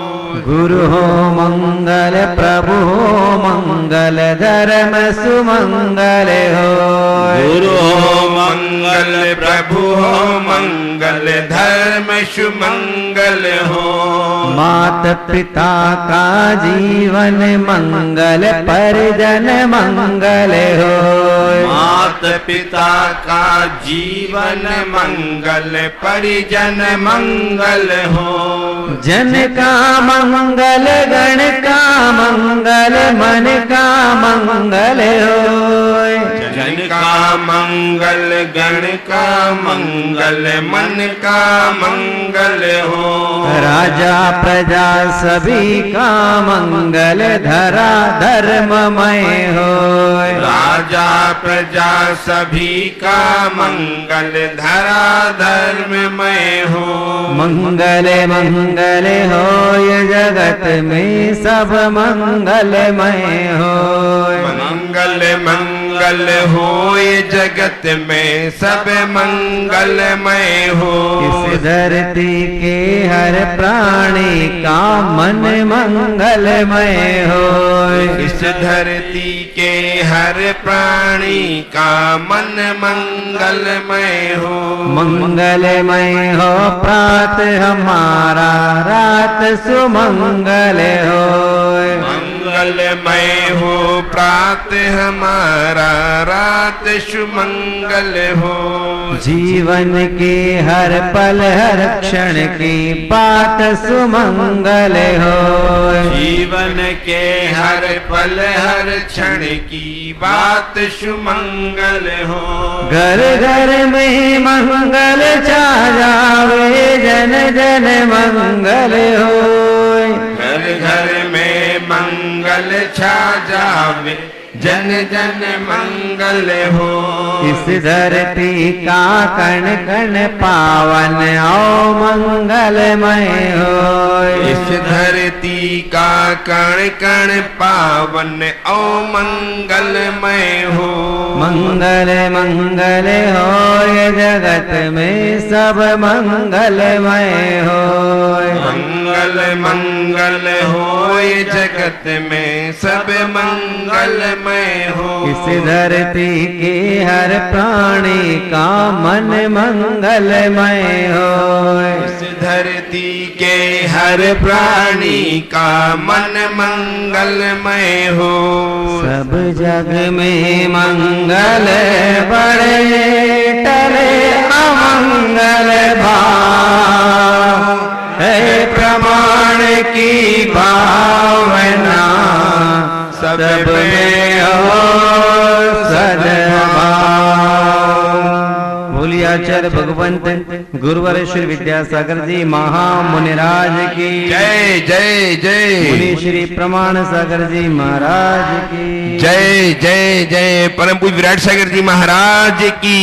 गुरु हो मंगल, प्रभु हो मंगल, धर्म सुमंगल हो। गुरु हो मंगल, प्रभु हो मंगल, धर्म सुमंगल हो। मात पिता का जीवन मंगल, परिजन मंगल हो। मात पिता का जीवन मंगल, परिजन मंगल हो। जन का मंगल, गण का मंगल, मन का मंगल हो। जन का मंगल, गण का मंगल, मन का मंगल हो। राजा प्रजा सभी का मंगल, धरा धर्ममय हो। राजा प्रजा सभी का मंगल, धरा धर्ममय हो। मंगल मंगल हो ये जगत में, सब मंगलमय हो। मंगल मंगल हो ये जगत में, सब मंगलमय हो। इस धरती के हर प्राणी का मन मंगलमय हो। इस धरती के हर प्राणी का मन मंगलमय हो। मंगलमय हो प्रात हमारा, रात सुमंगल हो। मंगलमय हो प्रात हमारा, रात सुमंगल हो। जीवन के हर पल हर क्षण की बात सुमंगल हो। जीवन के हर पल हर क्षण की बात सुमंगल हो। घर घर में मंगल छा जावे, जन जन मंगल हो। घर घर में मंगल छा जावे, जन जन मंगल हो। इस धरती का कण कण पावन, आओ मंगलमय हो। इस धरती का कण कण पावन ओ मंगलमय हो। मंगल मंगल होय जगत में सब मंगलमय होय। मंगल मंगल होय जगत में सब मंगलमय हो। इस धरती के हर प्राणी का मन मंगलमय होय। इस धरती के हर प्राणी का मन मंगलमय हो। सब जग में मंगल बड़े टले अमंगल भाव है। प्रमाण की भावना सब में हो सद्भाव। बोलिए आचार्य भगवंत गुरुवर श्री विद्यासागर जी महामुनिराज की जय जय जय। मुनि श्री प्रमाण सागर जी महाराज की जय जय जय। परम पूज्य विराट सागर जी महाराज की